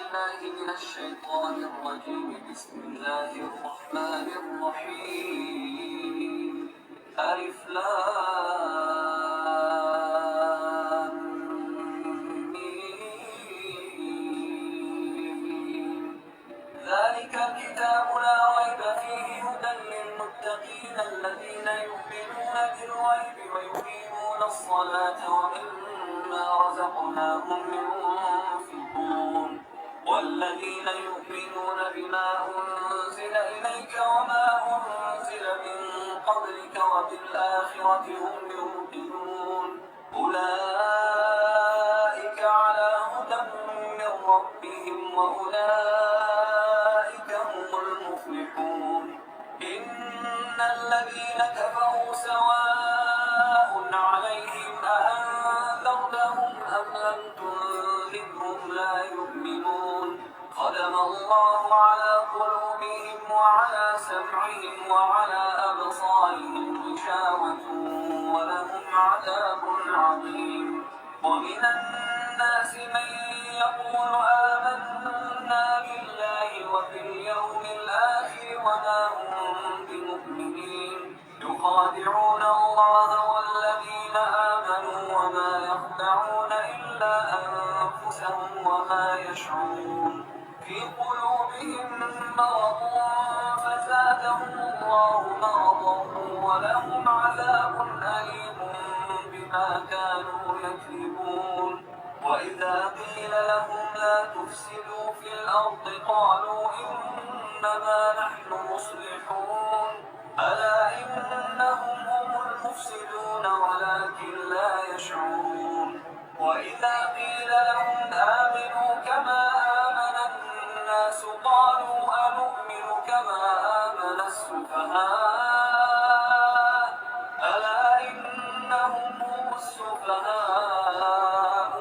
بالله من الشيطان الرجيم. بسم الله الرحمن الرحيم. ألف لام ميم. ذلك الكتاب لا ريب فيه هدى للمتقين الذين يؤمنون بالغيب ويقيمون الصلاة ومما رزقناهم ينفقون والذين يؤمنون بما أنزل إليك وما أنزل من قبلك وبالآخرة هم يوقنون أولئك على هدى من ربهم وأولئك هم المفلحون. إن الذين كفروا سواء عليهم أأنذرتهم أم لم تنذرهم لا يؤمنون. ختم الله على قلوبهم وعلى سمعهم وعلى أبصارهم غشاوة ولهم عذاب عظيم. ومن الناس من يقول آمنا بالله وباليوم الآخر وما هم بمؤمنين. يخادعون الله والذين آمنوا وما يخدعون إلا أنفسهم وما يشعرون. في قلوبهم مرض فزادهم الله مرضا ولهم عذاب أليم بما كانوا يكذبون. وإذا قيل لهم لا تفسدوا في الأرض قالوا إنما نحن مصلحون. ألا إنهم هم المفسدون ولكن لا يشعرون. وإذا قيل لهم آمنوا كما آمن الناس قالوا أنؤمن كما آمن السفهاء. ألا إنهم هم السفهاء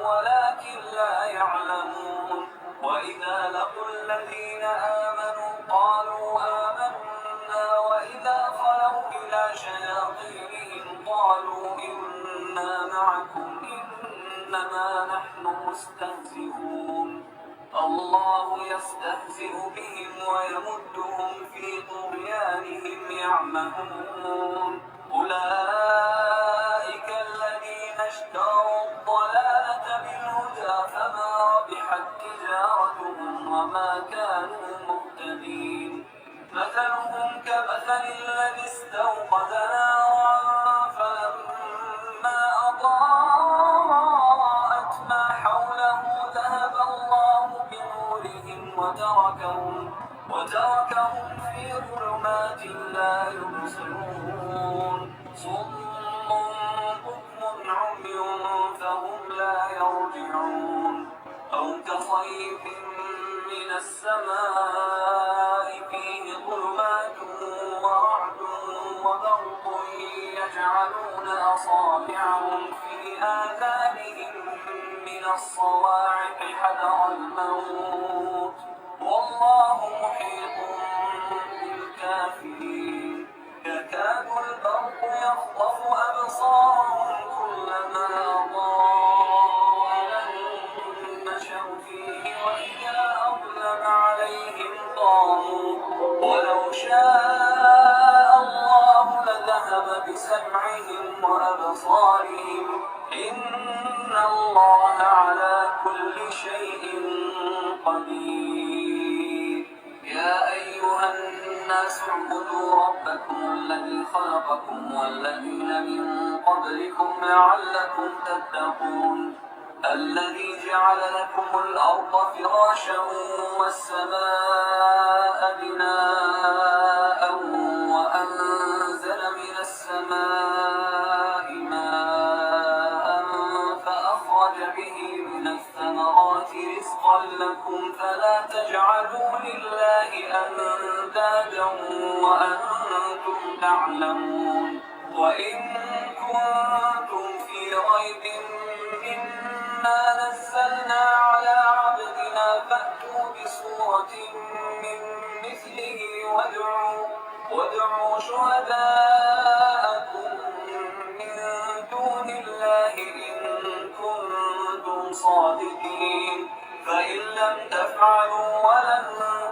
ولكن لا يعلمون. وإذا لقوا الذين آمنوا قالوا آمنا وإذا خلوا إلى شياطينهم قالوا إنا معكم إنما نحن مستهزئون. الله يستهزئ بهم ويمدهم في طغيانهم يعمهون. أولئك الذين اشتروا الضلالة بالهدى فما ربحت تجارتهم وما كانوا مهتدين. مثلهم كمثل الذي استوقد نارا فلما أضاءت ما حوله ذهب الله بنورهم وتركهم في ظلمات لا يبصرون. صم بكم عمي فهم لا يرجعون. أو كصيب من السماء فيه ظلمات ورعد وبرق يجعلون أصابعهم في آذانهم من الصواعق حذر الموت والله محيط بالكافرين. يكاد البرق يخطف أبصارهم كلما أضاء لهم مشوا فيه وإذا أظلم عليهم قاموا. ولو شاء الله لذهب بسمعهم وأبصارهم إن الله على كل شيء قدير. يا أيها الناس اعبدوا ربكم الذي خلقكم والذين من قبلكم لعلكم تتقون. الذي جعل لكم الأرض فراشا والسماء بناء وأنزل من السماء ماء فأخرج به من الثمرات رزقا لكم فلا تجعلوا لله أندادا وأنتم تعلمون. وإن كنتم في ريب مما نزلنا على عبدنا فأتوا بسورة من مثله وادعوا شهداءكم من دون الله إن كنتم صادقين. فإن لم تفعلوا ولن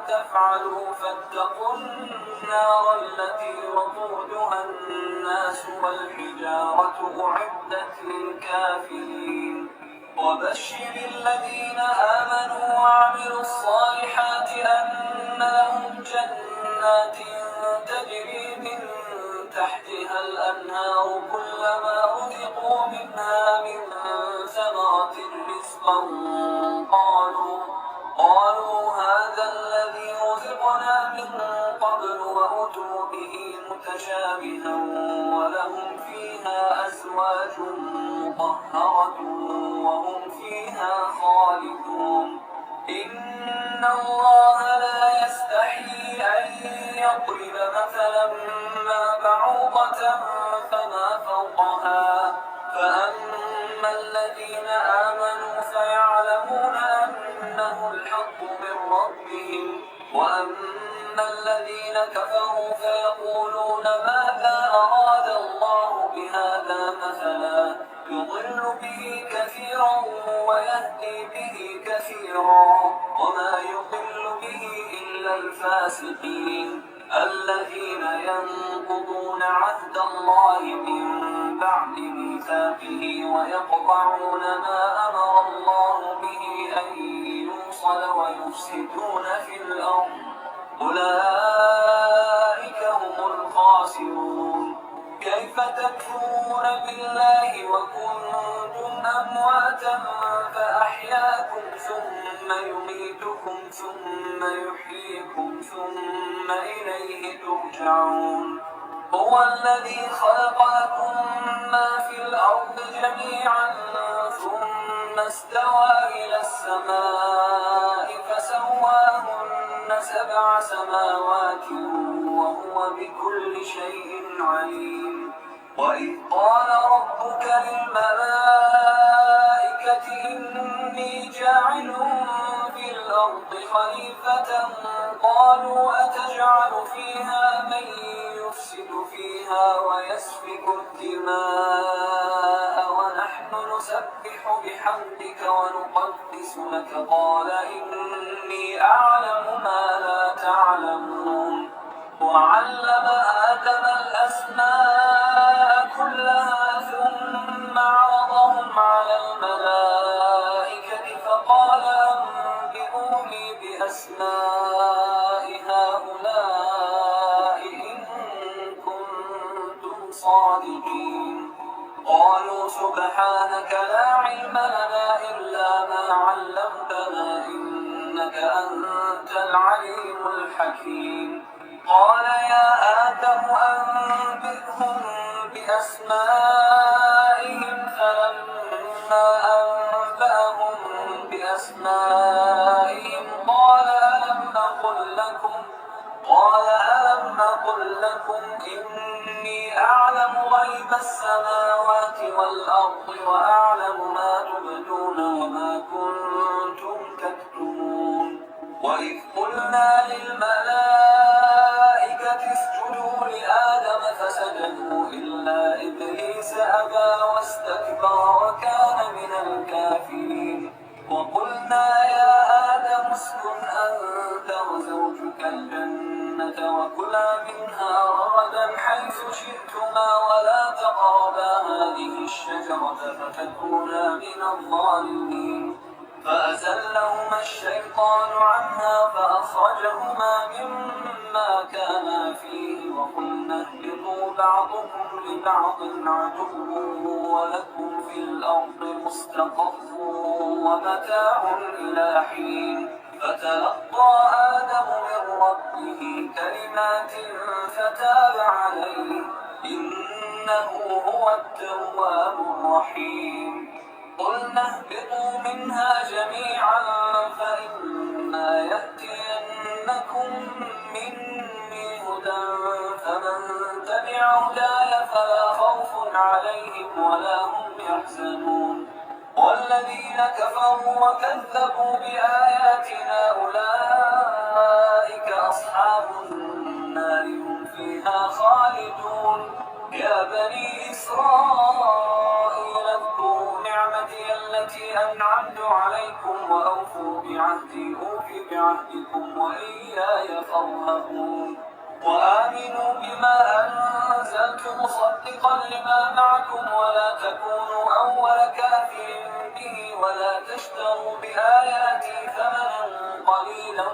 تفعلوا فاتقوا النار التي وقودها الناس والحجارة أعدت للكافرين وبشر الذين آمنوا وعملوا الصالحات أن لهم جنات تجري من تحتها الأنهار كلما رزقوا منها من ثمرة رزقا قالوا هذا الذي رزقنا من قبل وأتوا به متشابها ولهم فيها أزواج مطهرة وهم فيها خالدون إن الله لا يستحيي أن يضرب مثلا ما بعوضة فما فوقها فأما الذين آمنوا فيعلمون أنه الحق من ربهم وأما الذين كفروا فيقولون ماذا أراد الله بهذا مثلا يضل به كثيرا ويهدي به كثيرا وما يضل به إلا الفاسقين الذين ينقضون عهد الله من بعد ميثاقه ويقطعون ما أمر الله به أن يوصل ويفسدون في الأرض أولئك هم الخاسرون كيف تكفرون بالله وكنتم أمواتا فأحياكم ثم يميتكم ثم يحييكم ثم إليه ترجعون هو الذي خلق لكم ما في الأرض جميعا ثم استوى إلى السماء فسواهن 7 سماوات وهو بكل شيء عليم وإذ قال ربك للملائكة إني جاعل في الأرض خليفة قالوا أتجعل فيها من يفسد فيها ويسفك الدماء ونحن نسبح بحمدك ونقدس لك قال إني أعلم ما لا تعلمون وعلم آدم الأسماء كلها ثم عرضهم على الملائكة فقال أنبئوني بأسماء هؤلاء إن كنتم صادقين قالوا سبحانك لا علم لنا إلا ما علمتنا إنك أنت العليم الحكيم قال يا آدم أنبئهم بأسمائهم فلما أنبأهم بأسمائهم قال ألم أقل لكم إني أعلم غيب السماوات والأرض وأعلم ما تبدون وما كنتم تكتمون وإذ قلنا للملائكة اسجدوا لآدم فسجدوا إلا إبليس أبى واستكبر وكان من الكافرين وقلنا يا آدم اسكن أنت وزوجك الجنة وكلا منها رغدا حيث شئتما ولا تقربا هذه الشجرة فتكونا من الظالمين فأزلهما الشيطان عنها فأخرجهما مما كانا فيه وقلنا اهبطوا بعضكم لبعض عدو ولكم في الأرض مستقر ومتاع إلى حين فتلقى آدم من ربه كلمات فتاب عليه إنه هو التواب الرحيم قلنا اهبطوا منها جميعا فإما يأتينكم مني هدى فمن تبع هداي فلا خوف عليهم ولا هم يحزنون والذين كفروا وكذبوا بآياتنا أولئك أصحاب النار هم فيها خالدون يا بني إسرائيل اذكروا نعمتي التي أنعمت عليكم وأوفوا بعهدي عهدي أوف بعهدكم وإياي فارهبون وآمنوا بما أنزلت مصدقا لما معكم ولا تكونوا أول كافر به ولا تشتروا بآياتي ثمنا قليلا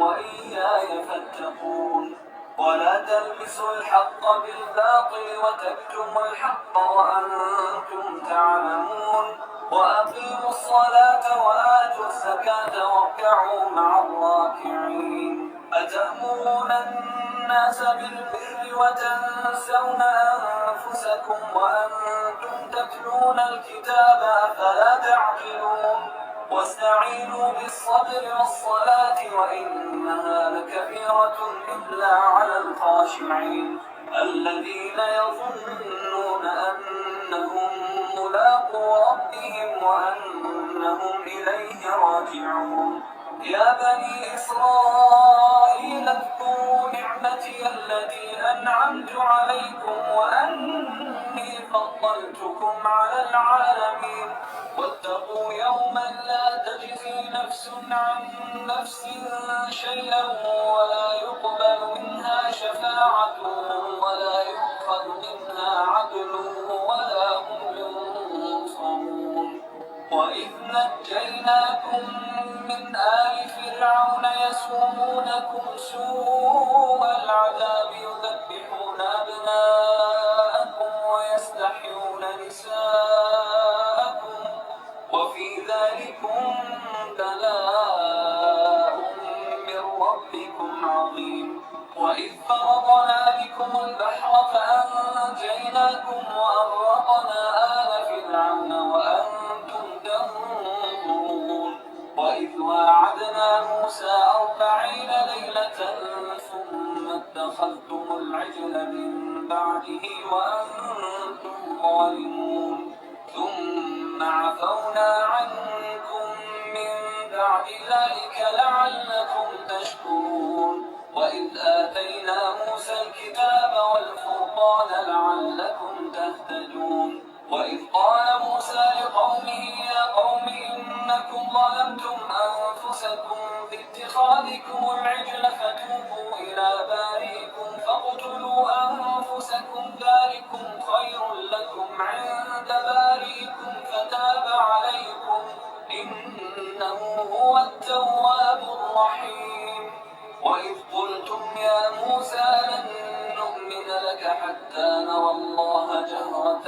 وإياي فاتقون ولا تلبسوا الحق بالباطل وتكتموا الحق وأنتم تعلمون وأقيموا الصلاة وآتوا الزكاة واركعوا مع الراكعين أتأمرون الناس بالبر وتنسون أنفسكم وأنتم تتلون الكتاب أفلا تعقلون واستعينوا بالصبر والصلاة وإنها لكبيرة إلا على الخاشعين الذين يظنون أنهم ملاقو ربهم وأنهم إليه راجعون يا بني إسرائيل اذكروا نعمتي التي أنعمت عليكم وأني فضلتكم على العالمين واتقوا يوما لا تجزي نفس عن نفس شيئا ولا يقبل منها شفاعة ولا يؤخذ منها عدل ولا هم ينصرون وإذ نجيناكم من آل فرعون يسومونكم سوء العذاب يذبحون أبناءكم ويستحيون نساءكم وفي ذلكم بلاء من ربكم عظيم وإذ فرضنا بكم البحر فأنجيناكم وأغرقنا آل فرعون وأنتم تنظرون وإذ واعدنا موسى 40 ليلة ثم اتخذتم العجل من بعده وأنتم ظالمون ثم عفونا عنكم من بعد ذلك لعلكم تشكرون وإذ آتينا موسى الكتاب والفرقان لعلكم تهتدون وإذ قال موسى لقومه يا قوم إنكم ظلمتم أنفسكم باتخاذكم العجل فتوبوا إلى بارئكم فاقتلوا أنفسكم ذلكم خير لكم عند بارئكم فتاب عليكم إنه هو التواب الرحيم وإذ قلتم يا موسى لن نؤمن لك حتى نرى الله جهرة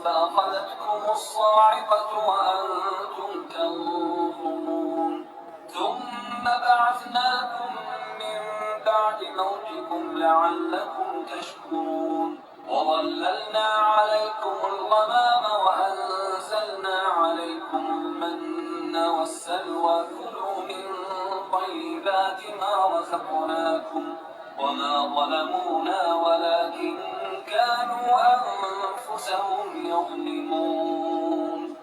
فأخذتكم الصاعقة وأنتم تنظرون ثم بعثناكم من بعد موتكم لعلكم تشكرون وظللنا عليكم الغمام وأنزلنا عليكم المن والسلوى كلوا من طيبات ما رزقناكم وما ظلمونا ولكن كانوا أنفسهم يظلمون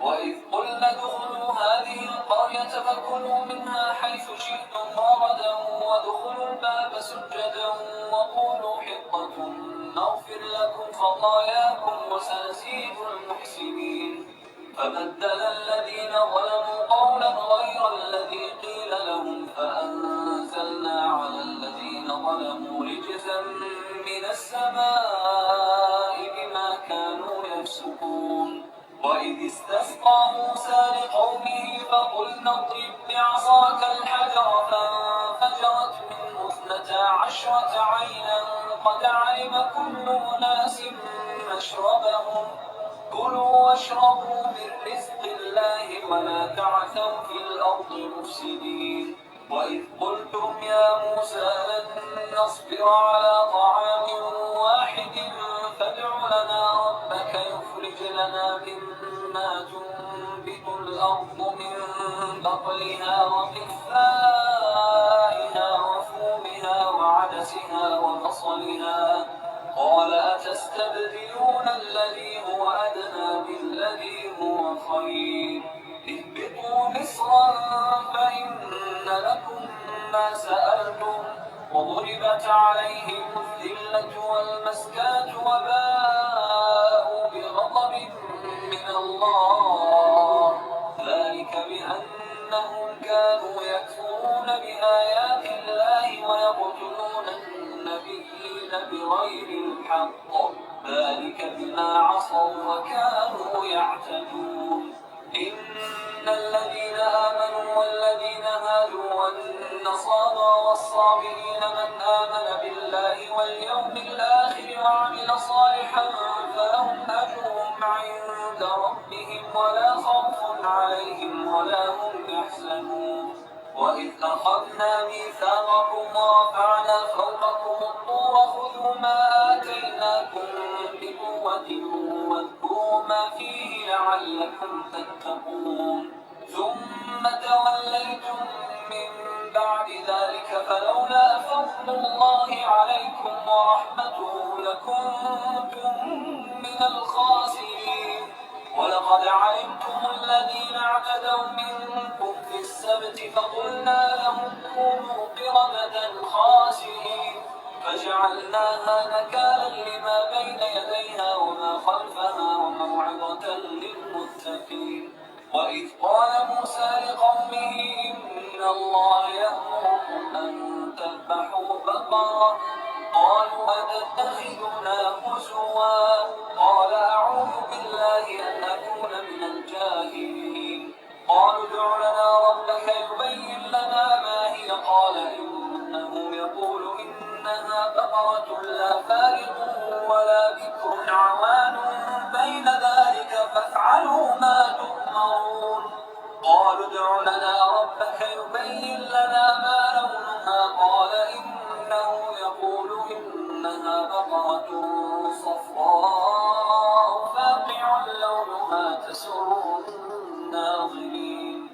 وإذ قلنا ادخلوا هذه القرية فكلوا منها حيث شئتم رغدا وادخلوا الباب سجدا وقولوا حطة نغفر لكم خطاياكم وسنزيد المحسنين فبدل الذين ظلموا قولا غير الذي قيل لهم فأنزلنا على الذين ظلموا رجزا من السماء بما كانوا يفسقون وإذ استسقى موسى لقومه فقلنا اضرب بعصاك الحجر فانفجرت منه 12 عينا قد علم كل أناس مشربهم كلوا واشربوا من رزق الله ولا تعثوا في الأرض مفسدين وإذ قلتم يا موسى لن نصبر على طعام واحد فادع لنا ربك يخرج لنا مما تنبت الأرض من بقلها وقثائها وفومها وعدسها وبصلها قال أتستبدلون الذي هو أدنى بالذي هو خير اهبطوا مصرا فإن لكم ما سألتم وضربت عليهم الذلة والمسكنة وباءوا بغضب من الله ذلك بأنهم كانوا يستهزئون بآيات الله ويقتلون النبيين بغير الحق ذلك بما عصوا وكانوا يعتدون إن الذين آمنوا والذين هادوا والنصارى والصابئين من آمن بالله واليوم الآخر وعمل صالحا فلهم أجرهم عند ربهم ولا خوف عليهم ولا هم يحزنون وإذ أخذنا ميثاقكم ورفعنا فوقكم الطور خذوا ما آتيناكم بقوة واذكروا ما فيه لعلكم تتقون ثم توليتم من بعد ذلك فلولا فضل الله عليكم ورحمته لكنتم من الخاسرين ولقد علمتم الذين اعتدوا منكم في السبت فقلنا لهم كونوا قردة خاسئين فجعلناها نكالا لما بين يديها وما خلفها وموعظة للمتقين وإذ قال موسى لقومه إن الله يأمركم أن تذبحوا بقرة قالوا أتتخذنا هزوا قال أعوذ بالله أن أكون من الجاهلين قالوا ادع لنا ربك يبين لنا ما هي قال إنه يقول إنها بقرة لا فارغ ولا بكر عوان بين ذلك فافعلوا ما تؤمرون قالوا ادع لنا ربك يبين لنا ما لونها قال إنه يقول إنها بقرة صفراء فاقع لونها تسر الناظرين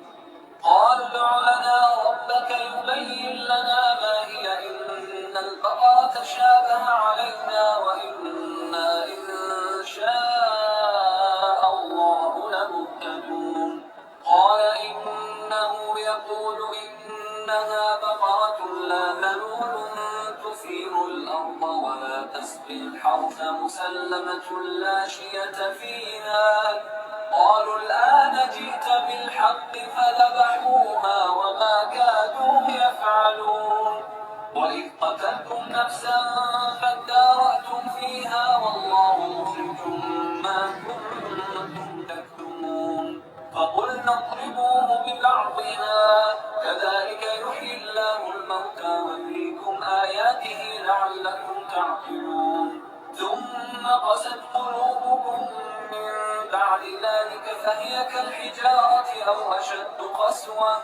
قالوا ادع لنا ربك يبين لنا ما هي إن البقرة شابه علينا وإنا إن شاء الله لمهتدون قال إنه يقول إنها بقرة لا ذلول تثير الأرض ولا تسقي الحرث مسلمة لا شية فيها قالوا الآن جئت بالحق فذبحوها وما كادوا يفعلون وإذ قتلتم نفسا فادارأتم فيها والله مخرج ما كنتم تكتمون فقلنا اضربوه ببعضها كذلك يحيي الله الموتى ويريكم آياته لعلكم تعقلون ثم قست قلوبكم من بعد ذلك فهي كالحجارة أو أشد قسوة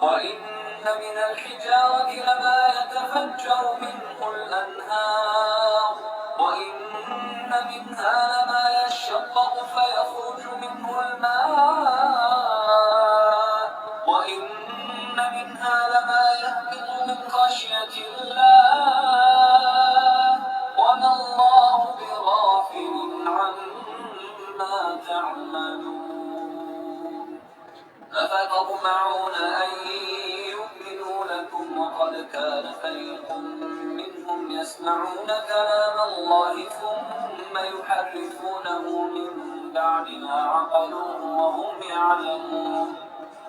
وإن من الحجارة لما يتفجر منه الأنهار وإن منها لما يشقق فيخرج منه الماء وإن منها لما يهبط من خشية الله وما الله بغافل عما تعملون أفتطمعون أن يؤمنوا لكم وقد كان فريق منهم يسمعون كلام الله ثم يحرفونه من بعد ما عقلوه وهم يعلمون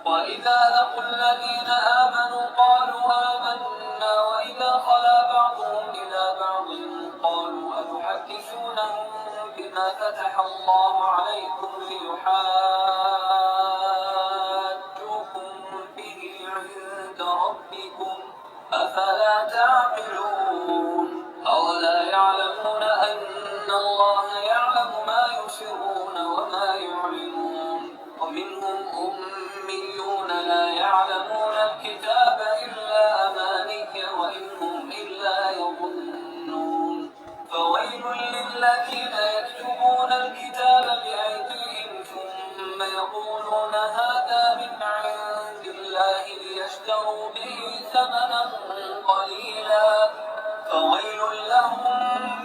وإذا لقوا الذين آمنوا قالوا آمنا وإذا خلا بعضهم إلى بعض قالوا أتحدثونهم بما فتح الله عليكم ليحاجوكم به عند ربكم أفلا تعقلون أولا يعلمون أن الله يعلم ما يسرون وما يعلنون ومنهم أميون لا يعلمون الكتاب إلا أماني وإن هم إلا يظنون فويل للذين يكتبون الكتاب بأيديهم ثم يقولون هذا من عند الله ليشتروا به ثمنا قليلا فويل لهم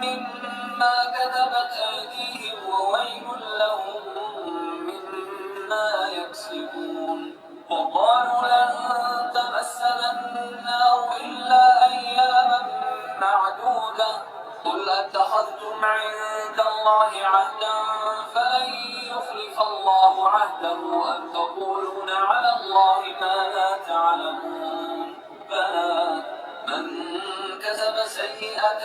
مما كتبت أيديهم وويل لهم مما يكسبون وقالوا لن تمسنا النار إلا أياما معدودة قل أتخذتم عند الله عهدا فلن يخلف الله عهده أم تقولون على الله ما لا تعلمون سيئة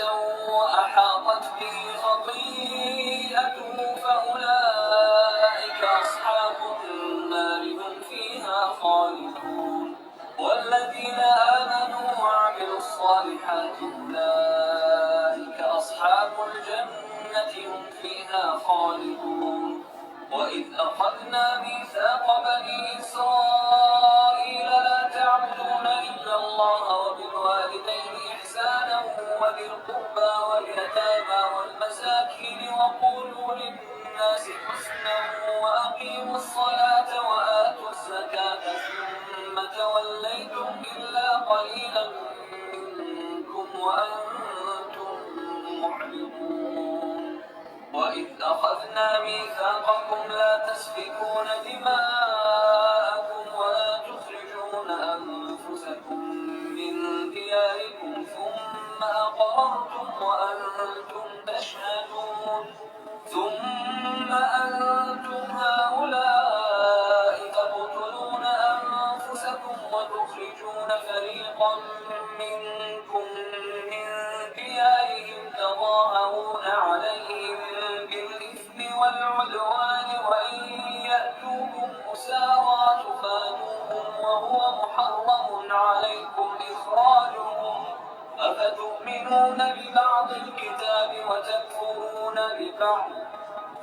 وأحاطت به خطيئته فأولئك أصحاب النار هم فيها خالدون. والذين آمنوا وعملوا الصالحات أولئك أصحاب الجنة هم فيها خالدون. وإذ أخذنا ميثاق بني إسرائيل لا تعبدون إلا الله وبالوالدين إحسانا وذي القربى واليتامى والمساكين وقولوا للناس حسنا وأقيموا الصلاة وآتوا الزكاة ثم توليتم إلا قليلا منكم وأنتم معرضون. وإذ أخذنا ميثاقكم لا تسفكون دماءكم ولا تخرجون أنفسكم من دياركم ثم أقررتم وأنتم تشهدون. ثم أنتم هؤلاء تقتلون أنفسكم وتخرجون فريقا منكم من ديارهم تظاهرون عليهم بالإثم والعدوان وإن يأتوكم أسارى تفادوهم وهو محرم عليكم إخراجهم أفتؤمنون ببعض الكتاب وتكفرون ببعض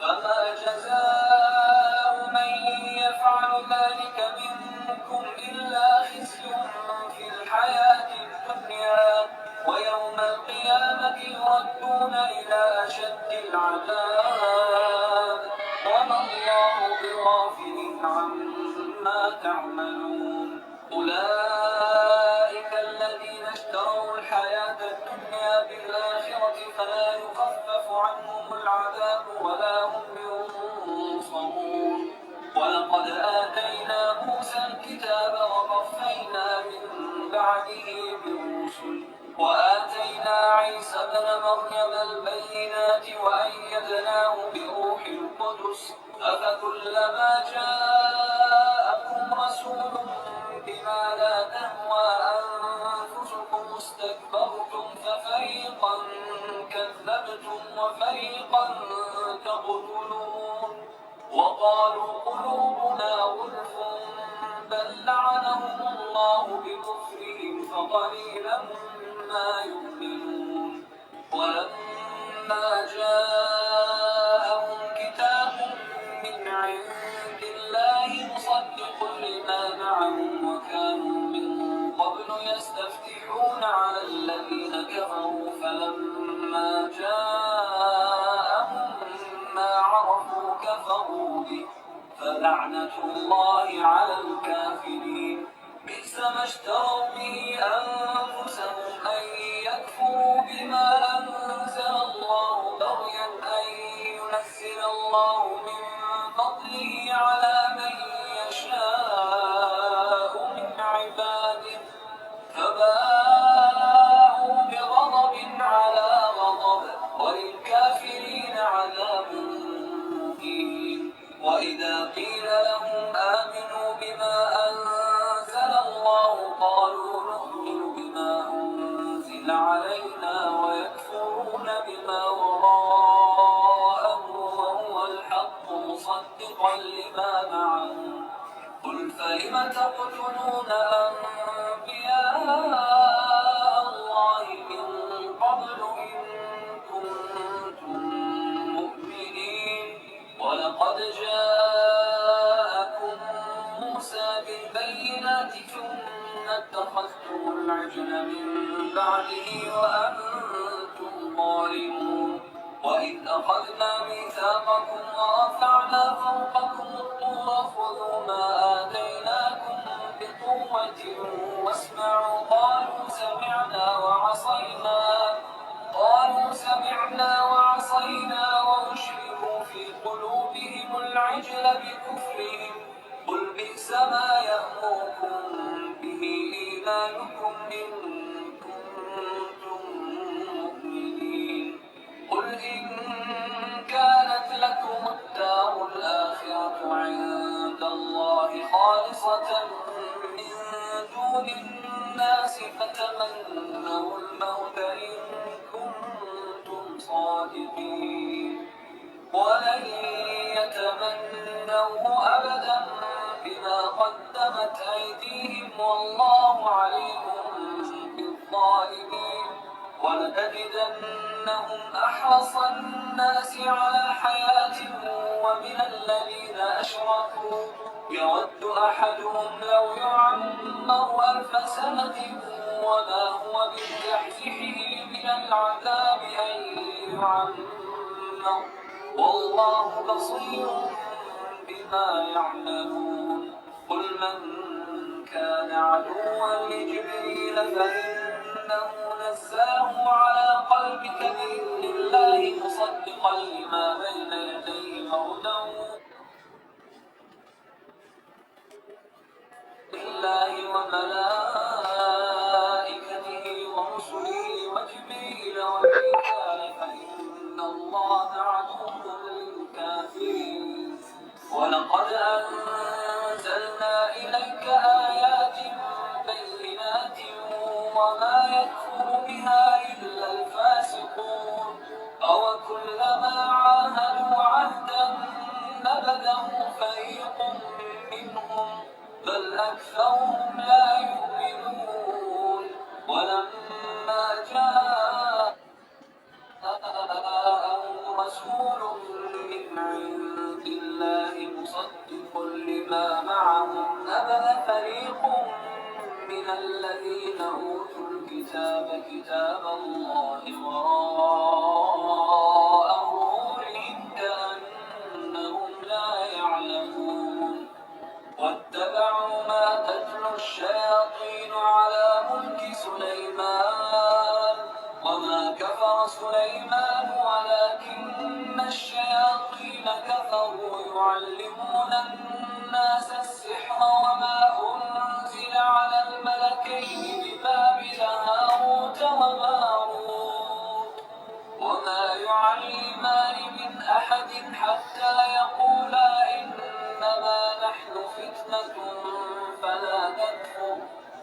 فما جزاء من يفعل ذلك منكم إلا خزي في الحياة الدنيا ويوم القيامة يردون إلى أشد العذاب وما الله بغافل عما تعملون. أولئك الذين اشتروا الحياة الدنيا بالآخرة فلا يخفف عنهم العذاب ولا هم ينصرون. ولقد آتينا موسى الكتاب وقفينا من بعده بالرسل وآتينا عيسى ابن مريم البينات وأيدناه بروح القدس أفكلما جاءكم رسول بما لا تهوى أنفسكم استكبرتم ففريقا كذبتم وفريقا تقتلون. وقالوا قلوبنا غلف بل لعنهم الله بكفرهم فقليلا ما يؤمنون. ولما جاءهم كتاب من عند الله مصدق لما معهم وكانوا من قبل يستفتحون على الذين كفروا فلما جاءهم ما عرفوا كفروا به فلعنة الله على الكافرين. بئس ما اشتروا به أنفسهم أن يكفروا بما أنزل الله بغيا أن ينزل الله من فضله على من يشاء من عباده فباءوا بغضب على غضب وللكافرين عذاب مهين. وإذا قيل لهم آمنوا بما أنزل الله قالوا نؤمن بما أنزل علينا ويكفرون بما وراءه وهو الحق مصدقا لما معهم. قل فلم تقتلون أنبياء الله من قبل إن كنتم مؤمنين. ولقد جاءكم موسى بالبينات ثم اتخذتم العجل من بعده وأنتم ظالمون. وإذ أخذنا ميثاقكم ورفعنا فوقكم الطور خذوا ما آتيناكم بقوة واسمعوا قالوا سمعنا وعصينا وأشركوا في قلوبهم العجل بكفرهم قل بئس ما يأمركم به إيمانكم إن كنتم مؤمنين. قل إن كانت لكم الدار الآخرة عند الله خالصة من دون الناس فتمنوا الموت إن ولن يتمنوه أبدا بما قدمت أيديهم والله عليم بالظالمين. ولتجدنهم أحرص الناس على حياة ومن الذين أشركوا يود أحدهم لو يعمر 1000 سنة وما هو بمزحزحه من العذاب أن يعمر والله بصير بما يعملون. قل من كان عدوا لجبريل فإنه نزله على قلبك بإذن الله مصدقا لما بين يديه وهدى لله وملائكته ورسله وجبريل وميكال فإن الله عدو للكافرين. ولقد أنزلنا إليك آيات بينات وما يكفر بها إلا الفاسقون. أوكلما عاهدوا عهدا نبذه فريق منهم بل أكثرهم لا يؤمنون. ولما جاءهم رسول من عند الله مصدق لما معهم نبذ فريق من الذين أوتوا الكتاب كتاب الله وراء ظهورهم كأنهم لا يعلمون. واتبعوا ما تتلو الشياطين على ملك سليمان وما كفر سليمان ولكن الشياطين كفروا يعلمون الناس السحر وما أنزل على الملكين ببابل هاروت وماروت وما يعلمان من أحد حتى يقولا إنما نحن فتنة فلا تكفر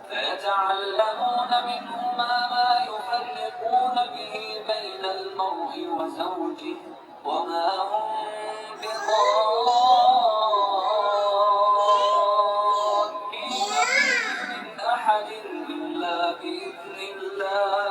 فيتعلمون منهما ما يفرقون به بين المرء وزوجه وما هم بضارين من أحد إلا بإذن الله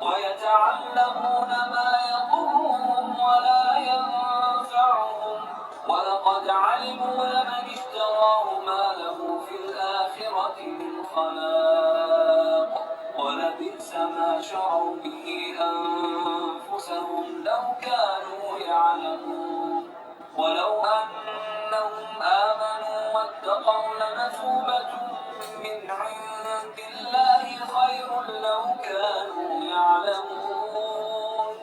ويتعلمون ما يضرهم ولا ينفعهم ولقد علموا لمن اشتراه ما له في الآخرة من خلاق ولبئس ما شروا به أنفسهم لو كانوا يعلمون. ولو أنهم آمنوا واتقوا لمثوبة من عند الله خير لو كانوا يعلمون.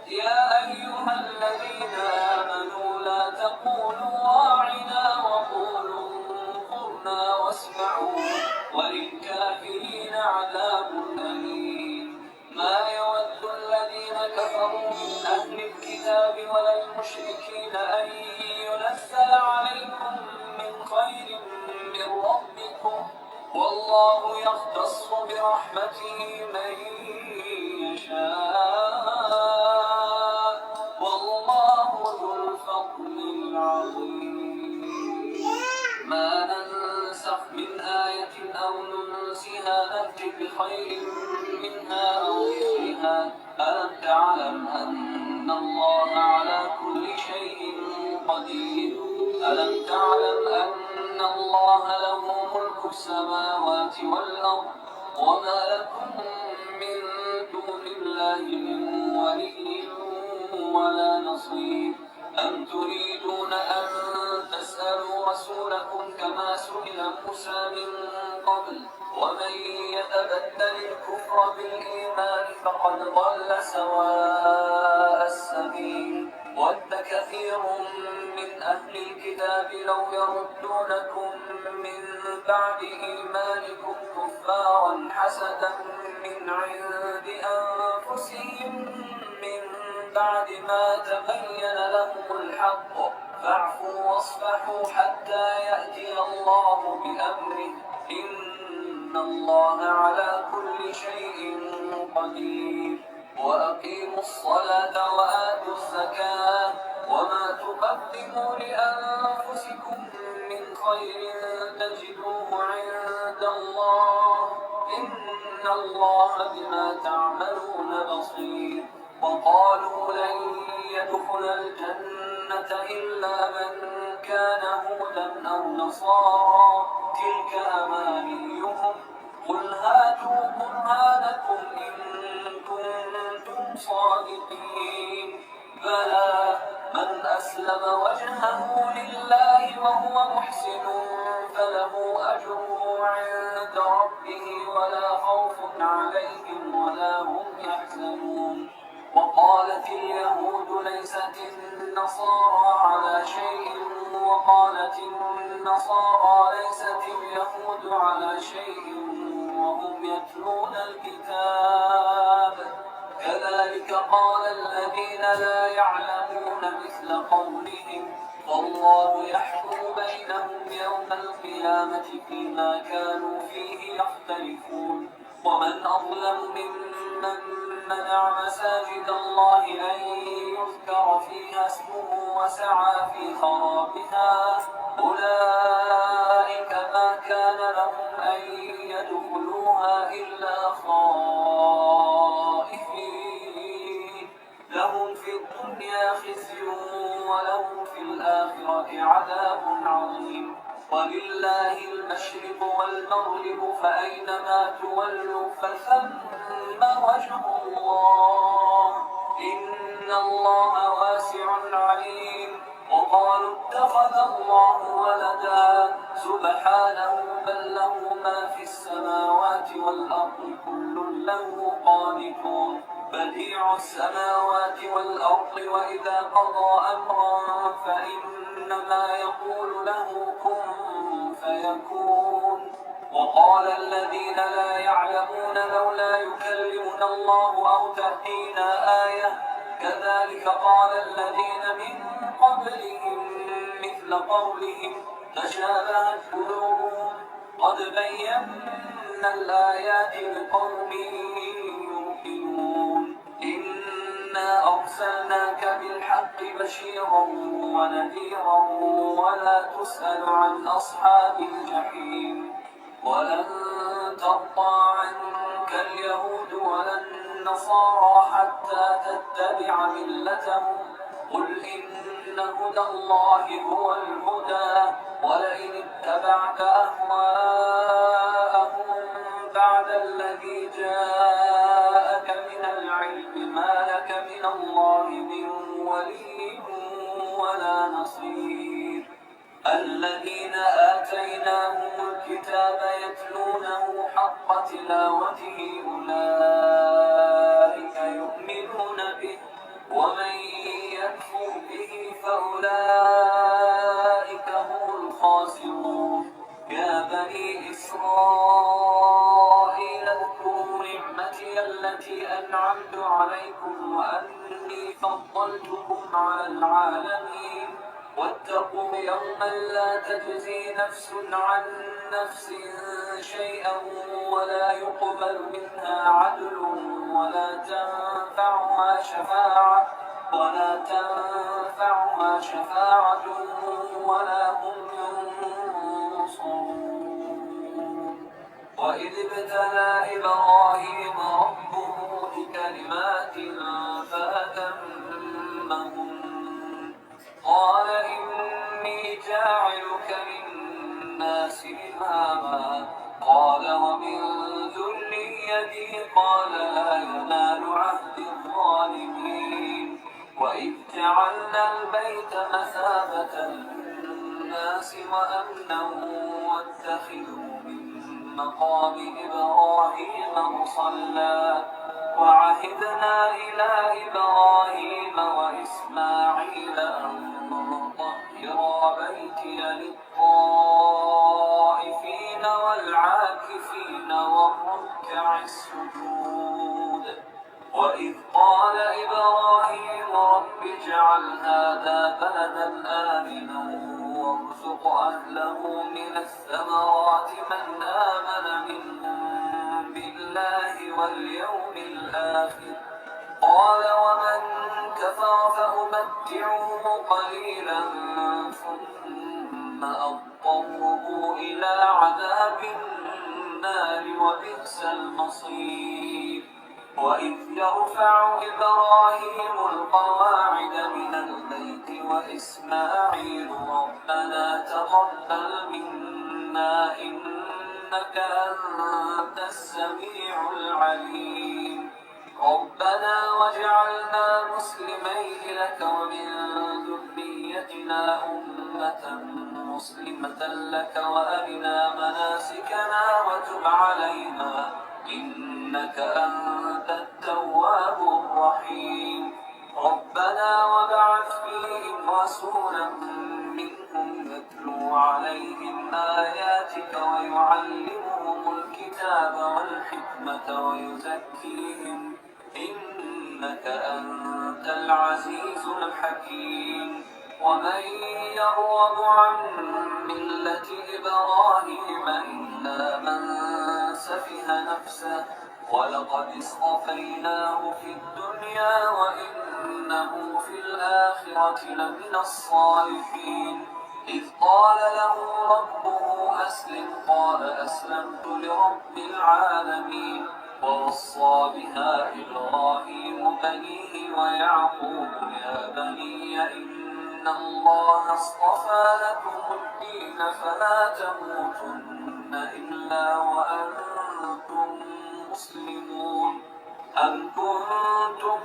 يا أيها الذين آمنوا لا تقولوا راعنا وقولوا انظرنا واسمعوا وللكافرين عذاب أليم. ما يود الذين كفروا من أهل الكتاب ولا المشركين أن ينزل عليكم من خير من ربكم والله يختص برحمته من يشاء والله ذو الفضل العظيم. ما ننسخ من آية أو ننسها نأتي بخير منها أو مثلها. ألم تعلم أن الله على كل شيء قدير. ألم تعلم أن الله له ملك السماوات والأرض وما لكم من دون الله من ولي ولا نصير. أم تريدون أن تسألوا رسولكم كما سئل موسى من قبل ومن يتبدل الكفر بالإيمان فقد ضل سواء السبيل. ود كثير من أهل الكتاب لو يردونكم من بعد إيمانكم كفارا حسدا من عند أنفسهم من بعد ما تبين لهم الحق فاعفوا واصفحوا حتى يأتي الله بأمره إن الله على كل شيء قدير. وأقيموا الصلاة وآتوا الزكاة وما تقدموا لأنفسكم من خير تجدوه عند الله إن الله بما تعملون بصير. وقالوا لن يدخل الجنة إلا من كان هودا أو نصارى تلك أمانيهم قل هاتوا برهانكم إن كنتم صادقين بلى من أسلم وجهه لله وهو محسن فله أجره عند ربه ولا خوف عليهم ولا هم يحزنون. وقالت اليهود ليست النصارى على شيء وقالت النصارى ليست اليهود على شيء وهم يتلون الكتاب كذلك قال الذين لا يعلمون مثل قولهم والله يحكم بينهم يوم القيامة فيما كانوا فيه يختلفون. ومن أظلم ممن منع مساجد الله أن يذكر فيها اسمه وسعى في خرابها أولئك ما كان لهم أن يدخلوها إلا خائفين لهم في الدنيا خزي ولهم في الآخرة عذاب عظيم. ولله المشرق والمغرب فأينما تولوا فثم وجه الله إن الله واسع عليم. وقالوا اتخذ الله ولدا سبحانه بل له ما في السماوات والأرض كل له قانتون بديع السماوات والأرض وإذا قضى أمرا فإنما يقول له كن فيكون. وقال الذين لا يعلمون لولا يكلمنا الله أو تأتينا آية كذلك قال الذين من قبلهم مثل قولهم تشابهت قلوبهم قد بينا الآيات لقوم يوقنون. إنا أرسلناك بالحق بشيرا ونذيرا ولا تسأل عن أصحاب الجحيم. ولن ترضى عنك اليهود ولا النصارى حتى تتبع ملتهم قل إن هدى الله هو الهدى ولئن اتبعت أهواءهم بعد الذي جاءك من العلم ما لك من الله من ولي ولا نصير. الذين آتيناهم الكتاب يتلونه حق تلاوته أولئك يؤمنون به ومن يكفر به فأولئك هم الخاسرون. يا بني إسرائيل اذكروا نعمتي التي أنعمت عليكم وأني فضلتكم على العالمين واتقوا يوما لا تجزي نفس عن نفس شيئا ولا يقبل منها عدل ولا تنفعها شفاعة ولا هم ينصرون. وإذ ابتلى إبراهيم ربه بكلمات فأتمهن قال إني جاعلك للناس إماما قال ومن ذريتي قال لا ينال عهد الظالمين. وإذ جعلنا البيت مثابة للناس وأمنا واتخذوا من مقام إبراهيم مصلى وعهدنا إلى إبراهيم وإسماعيل أن طهرا بيتي للطائفين والعاكفين والركع السجود. وإذ قال إبراهيم رب اجعل هذا بلدا آمنا وارزق أهله من الثمرات من آمن منهم بالله واليوم الآخر أمتعه قليلا ثم أضطره إلى عذاب النار وبئس المصير. وإذ يرفع إبراهيم القواعد من البيت وإسماعيل ربنا تقبل منا إنك أنت السميع العليم. ربنا واجعلنا مسلمين لك ومن ذريتنا أمة مسلمة لك وأرنا مناسكنا وتب علينا إنك أنت التواب الرحيم. ربنا وابعث فيهم رسولا منهم يتلو عليهم آياتك ويعلمهم الكتاب والحكمة ويزكيهم إنك أنت العزيز الحكيم. ومن يرغب عن ملة إبراهيم إلا من سفه نفسه ولقد اصطفيناه في الدنيا وإنه في الآخرة لمن الصالحين. إذ قال له ربه أسلم قال أسلمت لرب العالمين. ووصى بها إبراهيم بنيه ويعقوب يا بني إن الله اصطفى لكم الدين فلا تموتن إلا وأنتم مسلمون. أم كنتم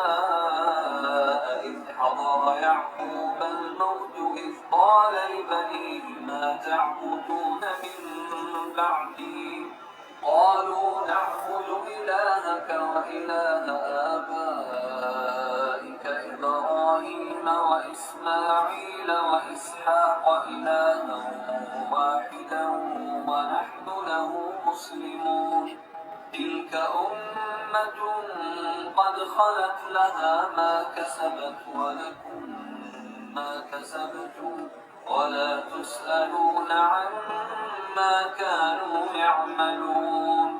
شهداء إذ حضر يعقوب الموت إذ قال لبنيه ما تعبدون من بعدي قالوا نعبد إلهك وإله آبائك إبراهيم وإسماعيل وإسحاق إلها واحدا ونحن له مسلمون. تلك أمة قد خلت لها ما كسبت ولكم ما كسبتم ولا تسألون عما كانوا يعملون.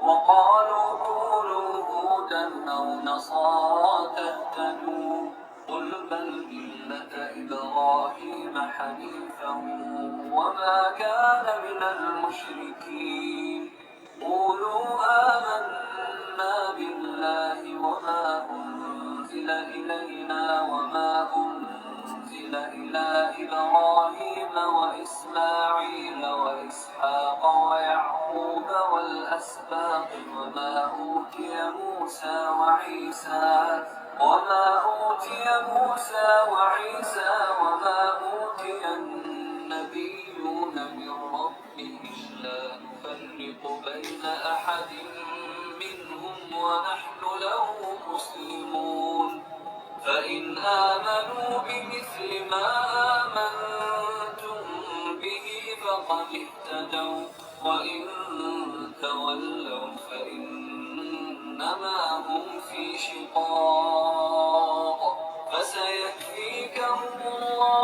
وقالوا كونوا هودا أو نصارى تهتدوا قل بل ملة إبراهيم حنيفا وما كان من المشركين. قولوا آمنا بالله وما أنزل إلينا وما أنزل إلى إبراهيم وإسماعيل وإسحاق ويعقوب والأسباط وما أوتي موسى وعيسى وما أوتي النبيون من ربهم لا نفرق بين أحد منهم ونحن له مسلمون. فإن آمنوا بمثل ما آمنتم به فقد اهتدوا وإن تولوا فإنما هم في شقاق فسيكفيكهم الله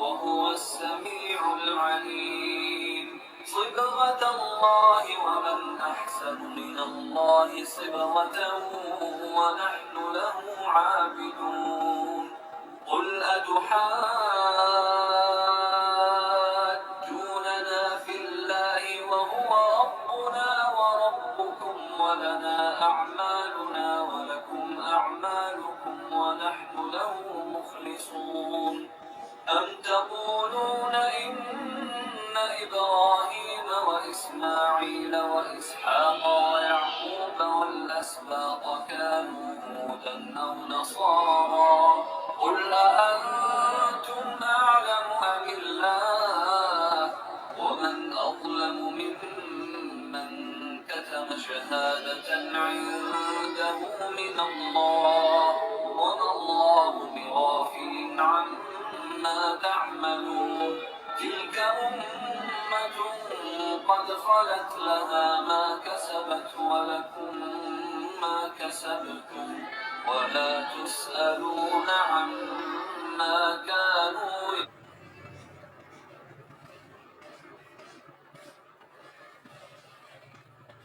وهو السميع العليم. صبغة الله ومن أحسن من الله صبغة ونحن له عابدون. قل أتحاجوننا في الله وهو ربنا وربكم ولنا أعمالنا ولكم أعمالكم ونحن له مخلصون. أم تقولون إن إبراهيم وإسماعيل وإسحاق ويعقوب والأسباط كانوا هودا أو نصارى قل أأنتم أعلم أم الله ومن أظلم ممن كتم شهادة عنده من الله وما الله بغافل عما تعملون. تلك أمة قد خلت لها ما كسبت ولكم ما كسبتم ولا تسألون عما كانوا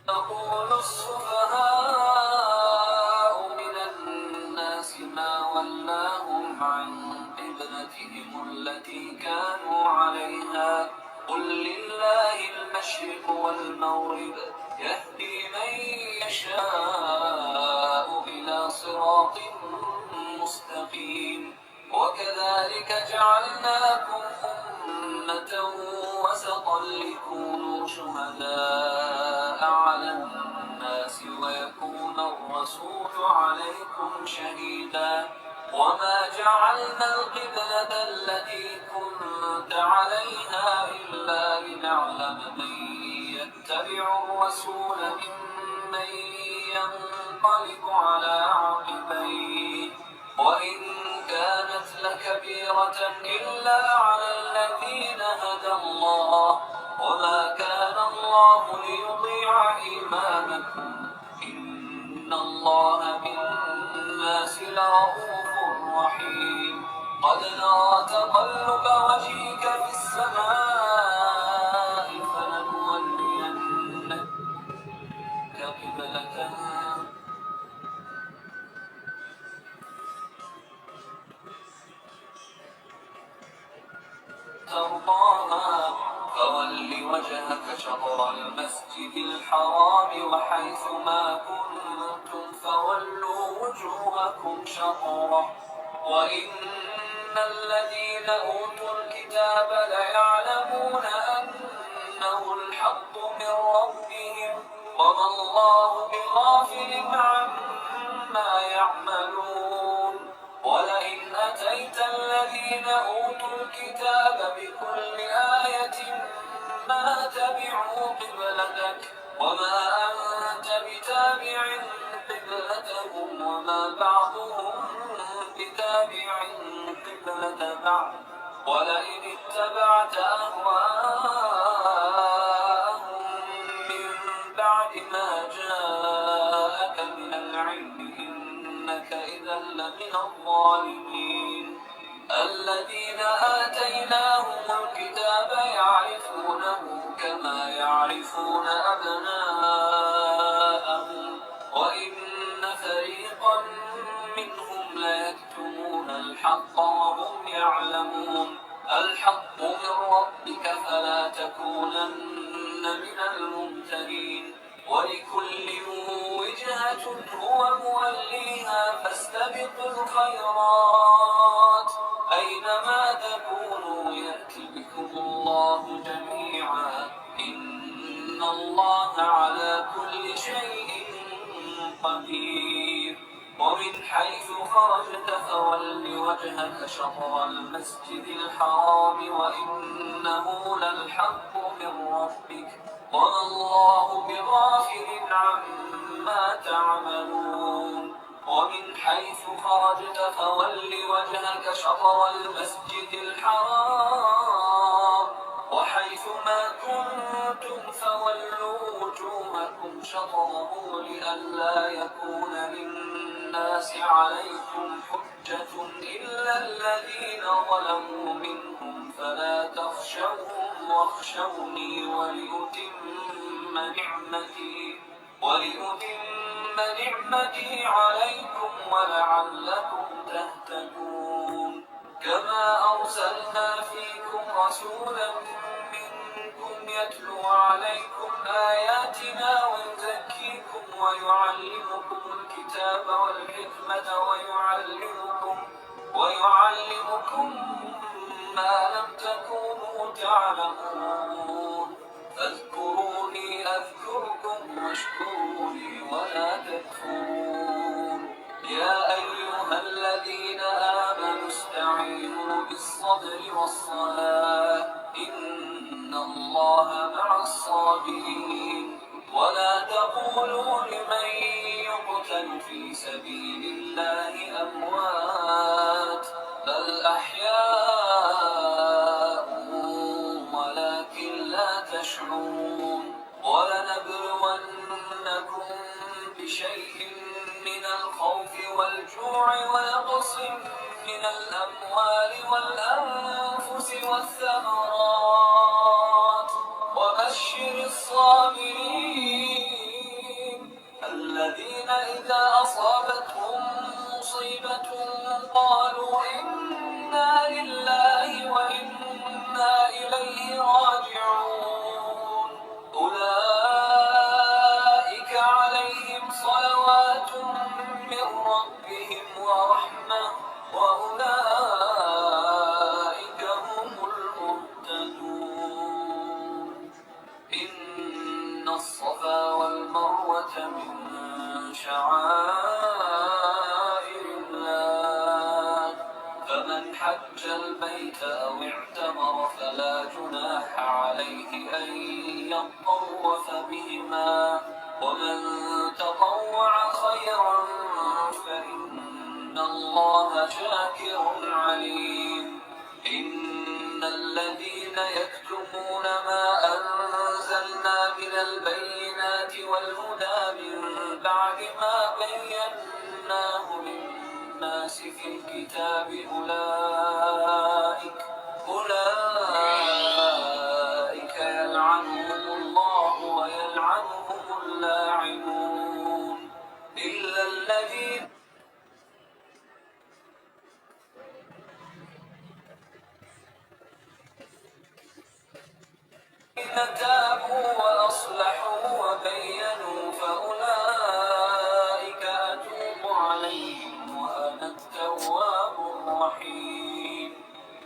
يقول السفهاء من الناس كانوا عليها قل لله المشرق والمغرب يهدي من يشاء إلى صراط مستقيم وكذلك جعلناكم أمة وسطا لتكونوا شهداء على الناس ويكون الرسول عليكم شهيدا وما جعلنا القبلة التي كنت عليها إلا لنعلم من يتبع الرسول ممن ينقلب على عقبيه وإن كانت لكبيرة إلا على الذين هدى الله وما كان الله ليضيع إيمانكم إن الله بالناس لرؤوف رحيم قد نرى تقلب وجهك في السماء فلنولينك قبلة ترضاها فول وجهك شطر المسجد الحرام وحيث ما كنتم فولوا وجوهكم شطره وإن الذين أوتوا الكتاب ليعلمون أنه الحق من ربهم وما الله بغافل عما يعملون ولئن أتيت الذين أوتوا الكتاب بكل آية ما تبعوا قبلتك وما أنت بتابع قبلتهم وما بعضهم بتابع قبلة بعض ولئن اتبعت أهواءهم من بعد ما جاءك من العلم إنك إذا لمن الظالمين الذين آتيناهم الكتاب يعرفونه كما يعرفون أبناءهم وإن فريقا منهم ليكتمون الحق وهم يعلمون الحق من ربك فلا تكونن من الممترين ولكل وجهة هو موليها فاستبقوا الخيرات أينما تكونوا يأتي بكم الله جميعا إن الله على كل شيء قدير ومن حيث خرجت فول وجهك شطر المسجد الحرام وإنه للحق من ربك وما الله بغافل عما تعملون ومن حيث خرجت فول وجهك شطر المسجد الحرام وحيث ما كنتم فولوا وجوهكم شطره لئلا يكون للناس عليكم حجة إلا الذين ظلموا منهم فلا تخشوهم واخشوني ولأتم نعمتي عليكم ولعلكم تهتدون كما أرسلنا فيكم رسولا منكم يتلو عليكم آياتنا ويزكيكم ويعلمكم الكتاب والحكمة ويعلمكم ما لم تكونوا تعلمون فاذكروني أذكركم واشكروا لي ولا تكفرون يا أيها الذين آمنوا استعينوا بالصبر والصلاة إن الله مع الصابرين ولا تقولوا لمن يقتل في سبيل الله أموات بل أحياء ولكن لا تشعرون ولنبلونكم بشيء من الخوف والجوع ونقص من الأموال والأنفس والثمرات وبشر الصابرين الذين إذا أصابتهم مصيبة قالوا إنا لله وإنا من شعائر الله، فمن حج البيت أو اعتمر فلا جناح عليه أن يطوف بهما، ومن تطوع خيرا فإن الله شاكر عليم. إن الذين يكتمون ما أنزلنا من البينات والهدى من بعد ما بيناه للناس في الكتاب أولئك يلعنهم الله ويلعنهم اللاعنون إلا الذين تابوا وأصلحوا وبينوا فأولئك أتوب عليهم وأنا التواب الرحيم.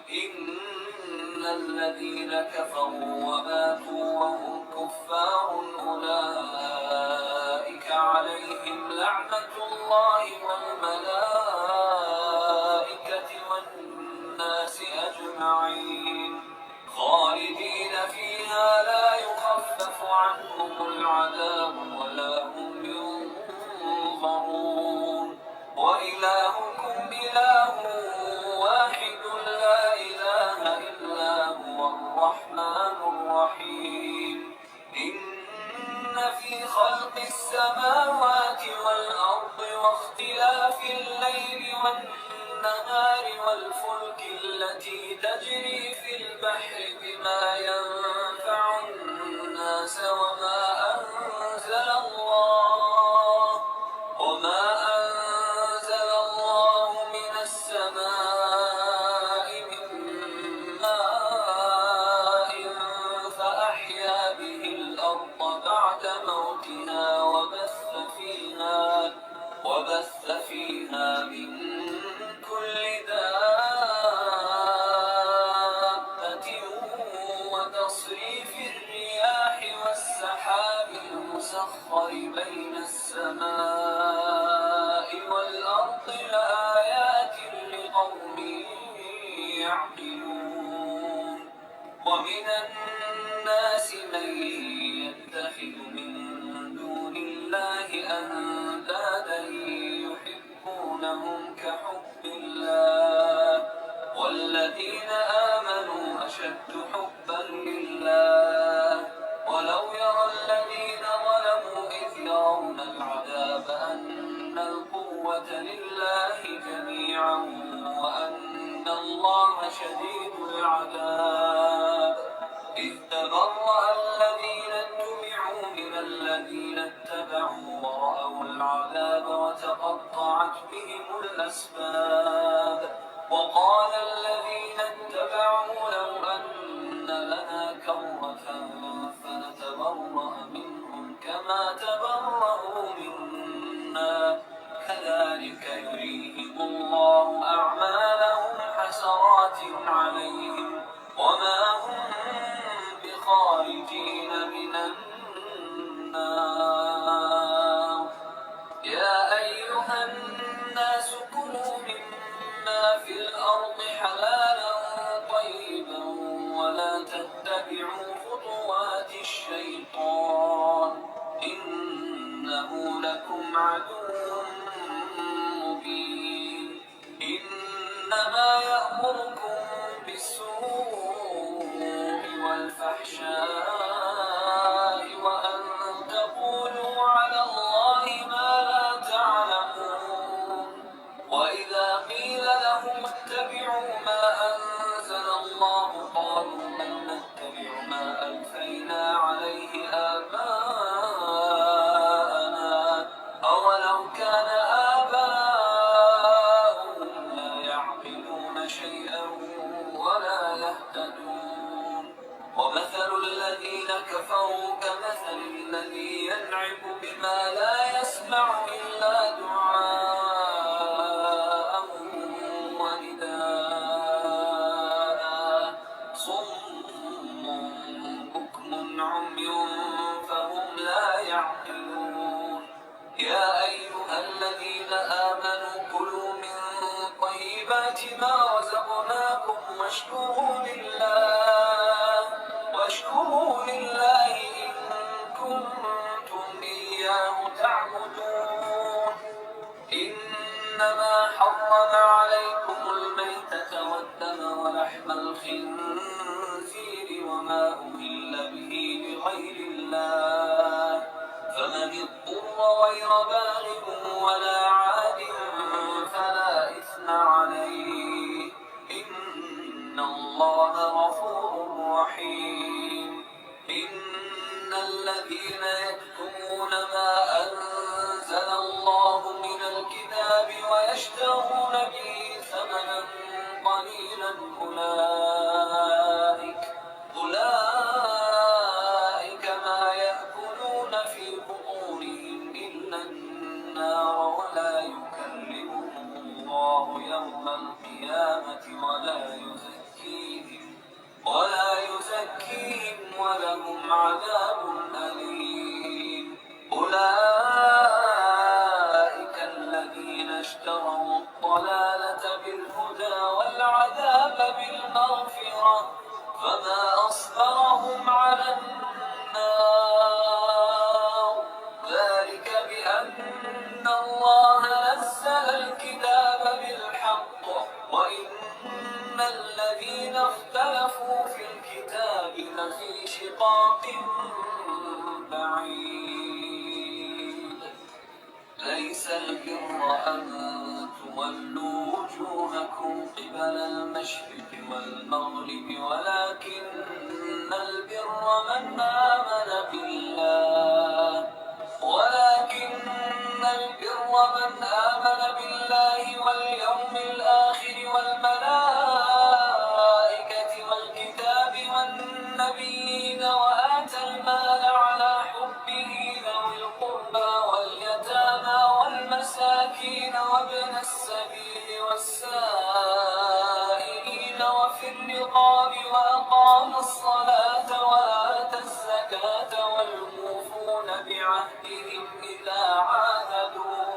إن الذين كفروا وماتوا وهم كفار أولئك عليهم لعنة الله والملائكة والناس أجمعين خالدين فيها لا يخفف عنهم العذاب ولا هم ينظرون وإلهكم إله واحد لا إله إلا هو الرحمن الرحيم. إن في خلق السماوات والأرض واختلاف الليل والنهار والفلك التي تجري في البحر بما ينفع الناس وما أنزل الله من السماء من ماء فأحيا به الأرض بعد موتها وبث فيها من كل دابة وتصريف الرياح والسحاب المسخر بين السماء والأرض لآيات لقوم يعقلون. ومن الناس من يتخذ من دون الله أندادا يحبونهم كحب الله والذين آمنوا أشد حبا لله ولو يرى الذين ظلموا إذ يرون العذاب أن القوة لله جميعا وأن الله شديد العذاب. إذ تبرأ الذين اتبعوا من الذين اتبعوا ورأوا العذاب وتقطعت بهم الأسباب. وقال الذين اتبعوا لو أن لنا كرة فنتبرأ منهم كما تبرأوا منا كذلك يريهم الله أعمالهم حسرات عليهم وما هم بخارجين من النار. يا أيها الناس كلوا مما في الأرض حلالا طيبا ولا تتبعوا خطوات الشيطان إنه لكم عدو مبين. إنما يأمركم بالسوء والفحشاء وأن تقولوا على الله ما لا تعلمون. وإذا قيل لهم اتبعوا ما أنزل الله قالوا بل نتبع ما ألفينا عليه آباءنا أولو كان آباؤهم لا يعقلون شيئا ولا يهتدون. ومثل الذين كفروا كمثل الذي ينعق بما لا يسمع إلا دعاء ونداء صم بكم عمي فهم لا يعقلون. واشكروا لله إن كنتم إياه تعبدون. إنما حرم عليكم الميتة والدم ولحم الخنزير وما أهل به لغير الله، فمن اضطر غير باغ ولا عاد فلا إثم عليه، إن الله غفور رحيم. إن الذين يكتمون ما أنزل الله من الكتاب ويشترون به ثمنا قليلا أولئك ما يأكلون في بطونهم إلا النار، ولا يكلمهم الله يوم القيامة ولا يزكيهم ولهم عذاب أليم. أولئك الذين اشتروا الضلالة بالهدى والعذاب بالمغفرة، فما أصبرهم على النار. ذلك بأن الله نزل الكتاب بالحق، وإن الذين اختلفوا في الكتاب لفي شقاق بعيد. ليس البر أن تولوا وجوهكم قبل المشرق والمغرب، ولكن البر من آمن بالله واليوم الآخر والملائكة والكتاب والنبيين، وآتى المال على حبه ذوي القربى واليتامى والمساكين وابن السبيل والسائلين وفي الرقاب، وأقام الصلاة وآتى الزكاة والموفون بعهدهم إذا عاهدوا،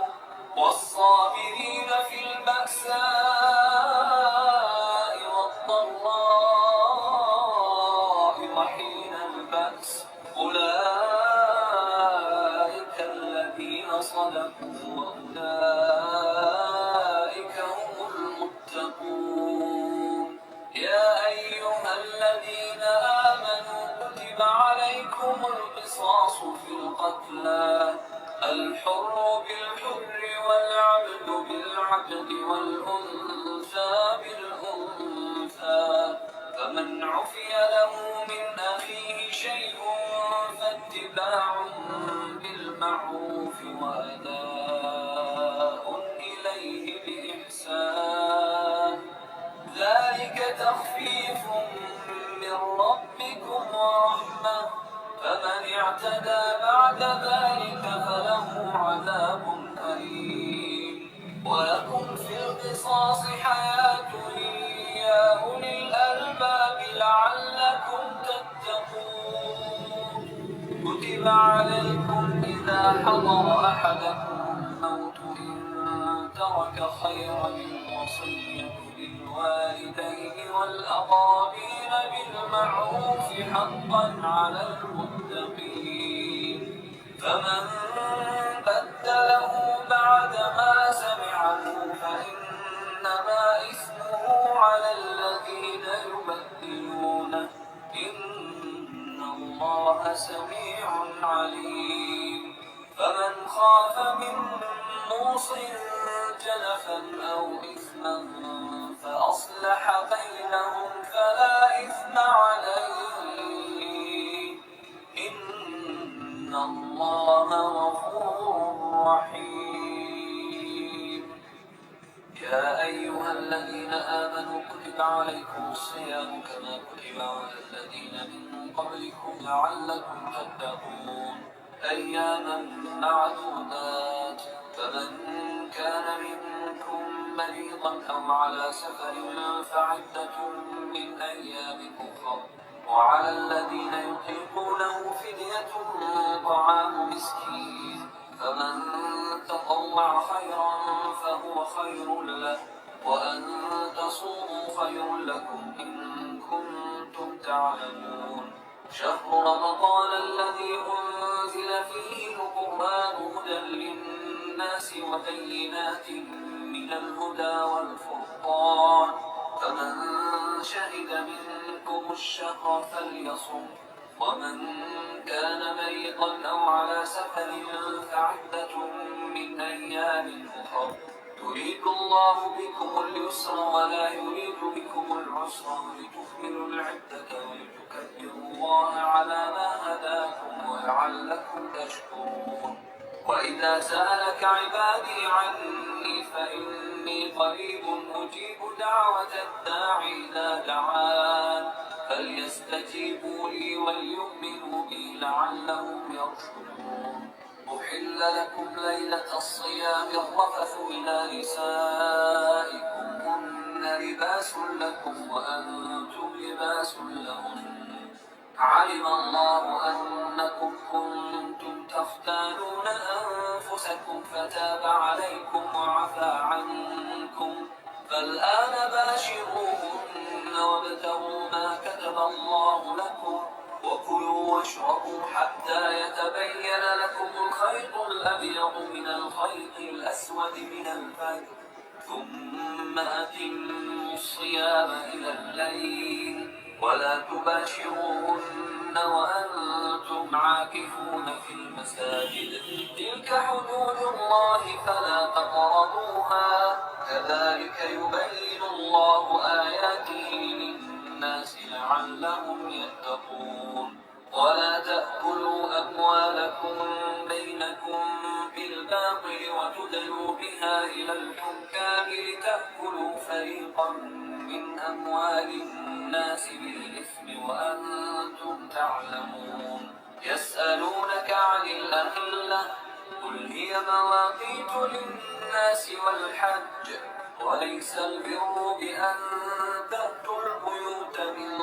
والصابرين في البأساء والضراء وحين البأس، أولئك الذين صدقوا وأولئك هم المتقون. يا أيها الذين آمنوا كتب عليكم القصاص في القتلى، الحر بالحر والعبد بالعبد والأنثى بالأنثى، فمن عفي له من أخيه شيء فاتباع بالمعروف وأداء إليه بإحسان، ذلك تخفيف من ربكم ورحمة، فمن اعتدى بعد ذلك فله عذاب أليم. ولكم في القصاص حياة يا أولي الألباب لعلكم تتقون. كتب عليكم إذا حضر أحدكم الموت إن ترك خيرا الوصية للوالدين والأقربين بالمعروف حقا على المتقين، فمن بدله بعدما سمعه فإنما إثمه على الذين يبدلونه، إن الله سميع عليم. فمن خاف من موص جنفا أو إثما فأصلح بينهم فلا إثم عليه، إن الله غفور رحيم. يا أيها الذين آمنوا كتب عليكم الصيام كما كتب على الذين من قبلكم لعلكم تتقون، أياما معدودات، فمن كان منكم مريضا أو على سفر فعدة من أيام أخر، وعلى الذين يطيقونه فدية طعام مسكين، فمن تطوع خيرا فهو خير له، وأن تصوموا خير لكم إن كنتم تعلمون. شهر رمضان الذي أنزل فيه القرآن هدى للناس وبينات من الهدى والفرقان، فمن شهد منكم الشهر فليصم، ومن كان مريضا أو على سفر فعدة من أيام أخر، يريد الله بكم اليسر ولا يريد بكم العسر ولتكملوا العدة ولتكبروا الله على ما هداكم ولعلكم تشكرون. وإذا سألك عبادي عني فإني قريب أجيب دعوة الداع إذا دعان، فليستجيبوا لي وليؤمنوا بي لعلهم يرشدون. أحل لكم ليلة الصيام الرفث إلى نسائكم هن لباس لكم وأنتم لباس لهن، علم الله أنكم كنتم تختانون أنفسكم فتاب عليكم وعفى عنكم، فالآن باشروهن وابتغوا ما كتب الله لكم، وكلوا واشربوا حتى يتبين لكم الخيط الأبيض من الخيط الأسود من الفجر، ثم أتموا الصيام إلى الليل، ولا تباشروهن وأنتم عاكفون في المساجد، تلك حدود الله فلا تقربوها، كذلك يبين الله آياته للناس لعلهم يتقون. ولا تأكلوا أموالكم بينكم بالباطل وتدلوا بها إلى الحكام لتأكلوا فريقا من أموال الناس بالإثم وأنتم تعلمون. يسألونك عن الأهلة قل هي مواقيت للناس والحج، وليس البر بأن تأتوا البيوت من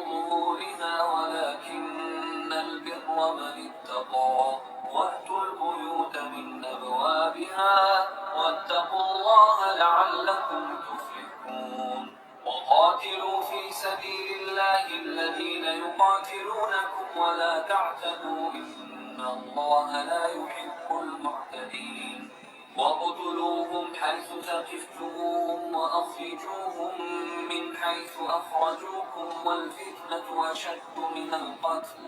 ظهورها ولكن البر من اتقى، وأتوا البيوت من أبوابها واتقوا الله لعلكم تفلحون. وقاتلوا في سبيل الله الذين يقاتلونكم ولا تعتدوا إن الله لا يحب المعتدين. واقتلوهم حيث ثقفتموهم وأخرجوهم من حيث أخرجوكم والفتنة أشد من القتل،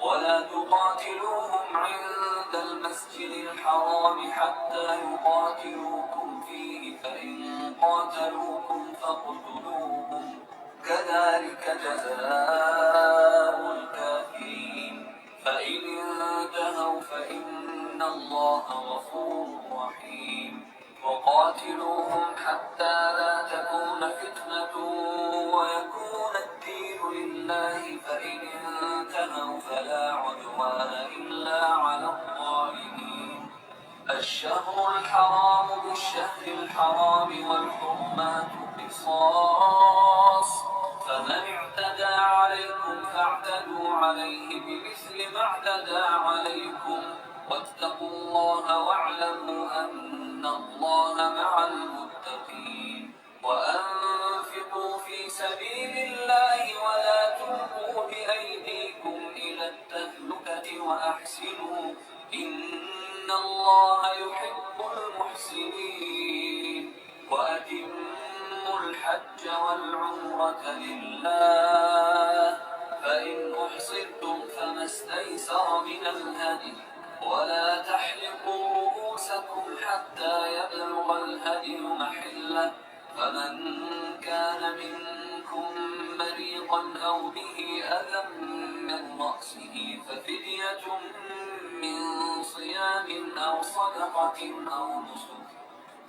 ولا تقاتلوهم عند المسجد الحرام حتى يقاتلوكم فيه، فإن قاتلوكم فاقتلوهم، كذلك جزاء الكافرين. فإن انتهوا فإن الله غفور رحيم. وقاتلوهم حتى لا تكون فتنة ويكون الدين لله، فإن انتهوا فلا عدوان إلا على الظالمين. الشهر الحرام بالشهر الحرام والحرمات قصاص، فمن اعتدى عليكم فاعتدوا عليه بمثل ما اعتدى عليكم، واتقوا الله واعلموا أن الله مع المتقين. وأنفقوا في سبيل الله ولا تلقوا بأيديكم إلى التهلكة وأحسنوا إن الله يحب المحسنين. وأتموا الحج والعمرة لله، فإن أحصرتم فما استيسر من الهدي، ولا تحلقوا رؤوسكم حتى يبلغ الهدي محله، فمن كان منكم مريضا أو به أذى من رأسه ففدية من صيام أو صدقة أو نسك،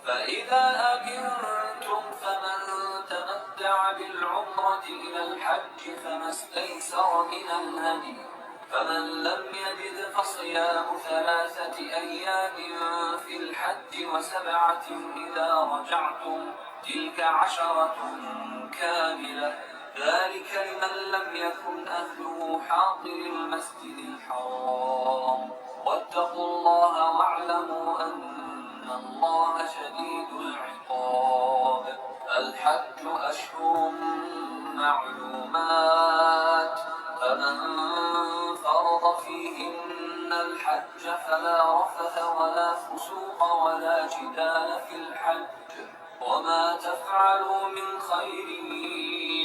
فإذا أمنتم فمن تمتع بالعمرة إلى الحج فما استيسر من الهدي، فمن لم يجد فصيام 3 أيام في الحج و7 إذا رجعتم، تلك 10 كاملة، ذلك لمن لم يكن أهله حاضر المسجد الحرام. واتقوا الله واعلموا أن الله شديد العقاب. فيهن الحج فلا رفث ولا فسوق ولا جدال في الحج وما تفعلوا من خير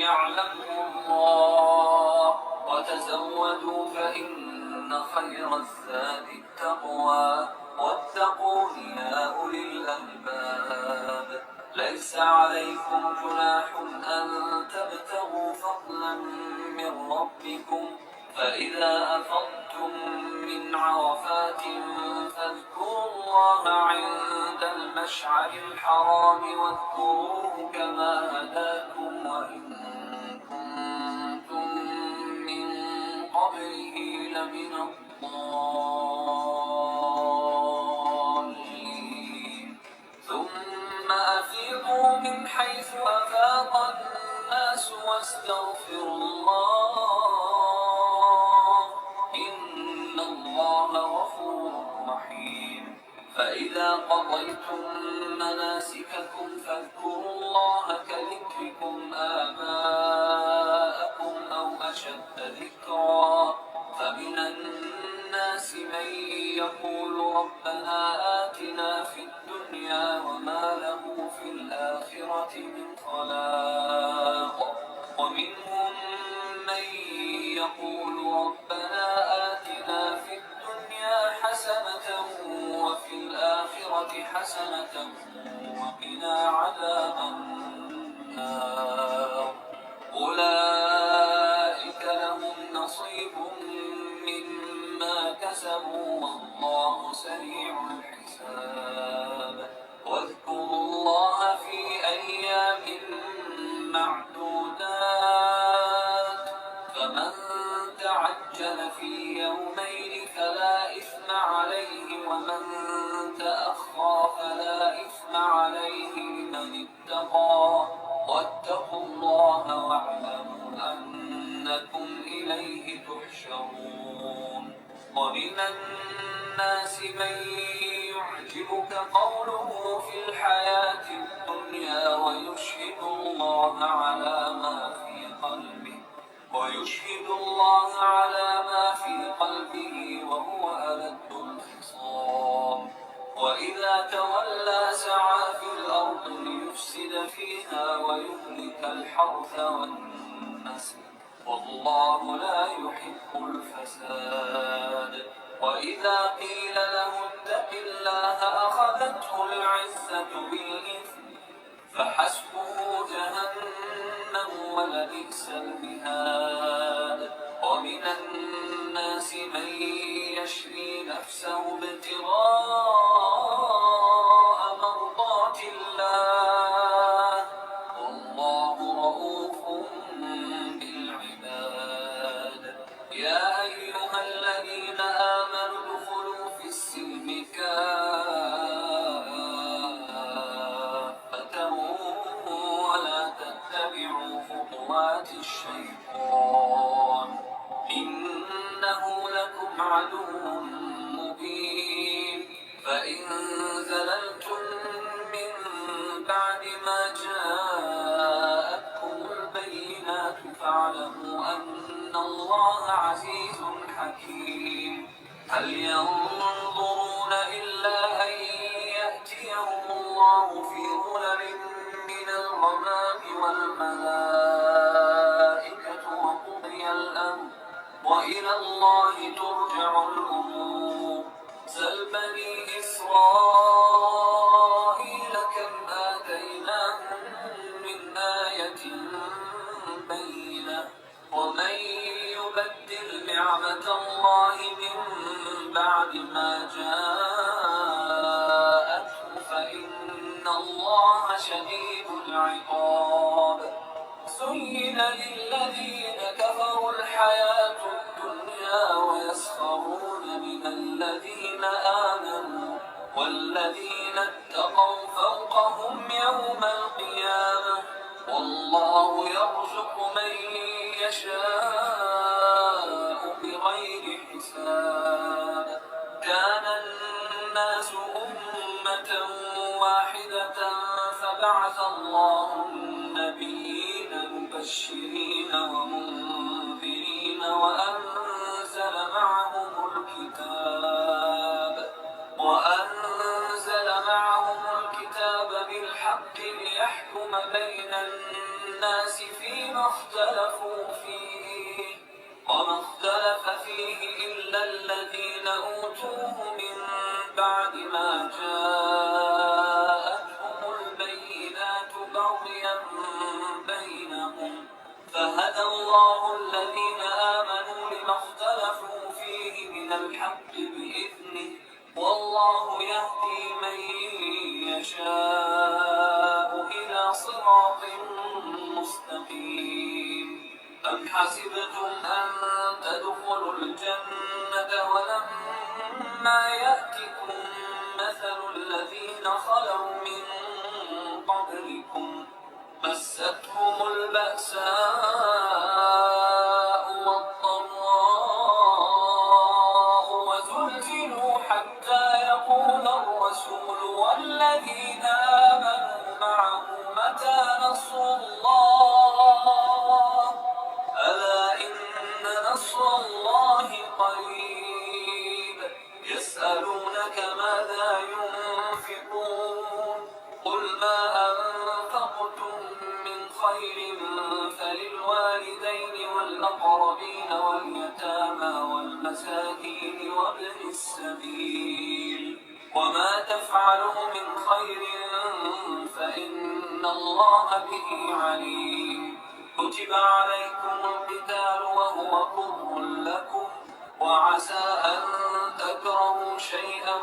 يعلمه الله وتزودوا فإن خير الزاد التقوى واتقون يا أولي الألباب. ليس عليكم جناح أن تبتغوا فضلا من ربكم فإذا أفضتم من عرفات فاذكروا الله عند المشعر الحرام واذكروه كما هداكم وإن كنتم من قبله لمن الضالين. ثم أفيضوا من حيث أفاض الناس واستغفروا الله إن الله غفور رحيم. فإذا قضيتم مناسككم فاذكروا الله كذكركم آباءكم أو أشد ذكرا. فمن الناس من يقول ربنا آتنا في الدنيا وما له في الآخرة من خلاق ومنهم من يقول ربنا آتنا في الدنيا حسنة وفي الآخرة حسنة وقنا عذاب النار. أولئك لهم نصيب مما كسبوا والله سريع الحساب. واذكروا الله في أيام معدودات فمن تعجل في يومين فلا إثم عليه ومن تأخر فلا إثم عليه لمن اتقى واتقوا الله واعلموا أنكم إليه تحشرون. ومن الناس من يعجبك قوله في الحياة الدنيا ويشهد الله على ما في قلبه وهو ألد الخصام. وإذا تولى سعى في الأرض ليفسد فيها ويهلك الحرث والنسل والله لا يحب الفساد. وإذا قيل له اتق الله أخذته العزة بالإثم فحسبه جهنم ولبئس المهاد. ومن الناس من يشري نفسه ابتغاء مرضات الله والله رؤوف بالعباد. يا أيها الذين آمنوا ادخلوا في السلم كافة ولا تتبعوا خطوات الشيطان إنه لكم عدو مبين. فإن زللتم من بعد ما جاءتكم البينات فاعلموا أن الله عزيز حكيم. هل ينظرون إلا أن يأتيهم الله في ظلل من الغمام والملائكة وقضي الأمر وإلى الله ترجع الأمور. سل بني إسرائيل كم آتيناهم من آية بينة ومن يبدل نعمة الله من بعد ما جاءته فإن الله شديد العقاب. زين للذين كفروا الحياة الدنيا ويسخرون من الذين آمنوا والذين اتقوا فوقهم يوم القيامة والله يرزق من يشاء بغير حساب. كان الناس أمة واحدة فبعث الله النبيين مبشرين ومنذرين وأنزل معهم الذين أوتوه من بعد ما جاءتهم البينات بغيا بينهم فهدى الله الذين آمنوا لما اختلفوا فيه من الحق بإذنه والله يهدي من يشاء إلى صراط مستقيم أم حسبتم أن تدخلوا الجنة ولما يأتكم مثل الذين خلوا من قبلكم مستهم البأساء والضراء وزلزلوا حتى يقول الرسول والذين آمنوا معه متى نصر الله ألا إن نصر الله قريب يسألونك ماذا ينفقون قل ما أنفقتم من خير فللوالدين والأقربين واليتامى والمساكين وابن السبيل وما تفعلوا من خير فإن الله به عليم كتب عليكم القتال وهو كره لكم وعسى أن تكرهوا شيئا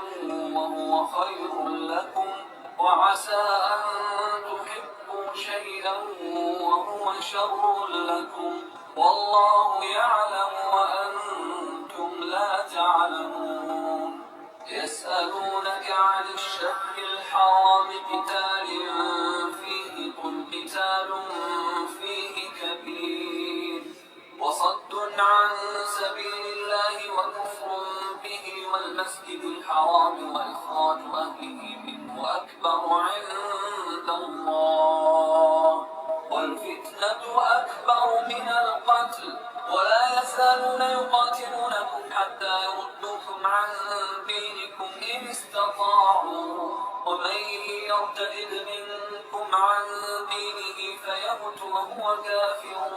وهو خير لكم وعسى أن تحبوا شيئا وهو شر لكم والله يعلم وأنتم لا تعلمون يسألونك عن الشهر الحرام قتال فيه قل قتال فيه كبير وصد عن سبيل الله وكفر به والمسجد الحرام وإخراج أهله منه أكبر عند الله والفتنة أكبر من القتل ولا يزالون يقاتلونكم حتى يردوكم عن دينكم إن استطاعوا ومن يرتد منكم عن دينه فيمت وهو كافر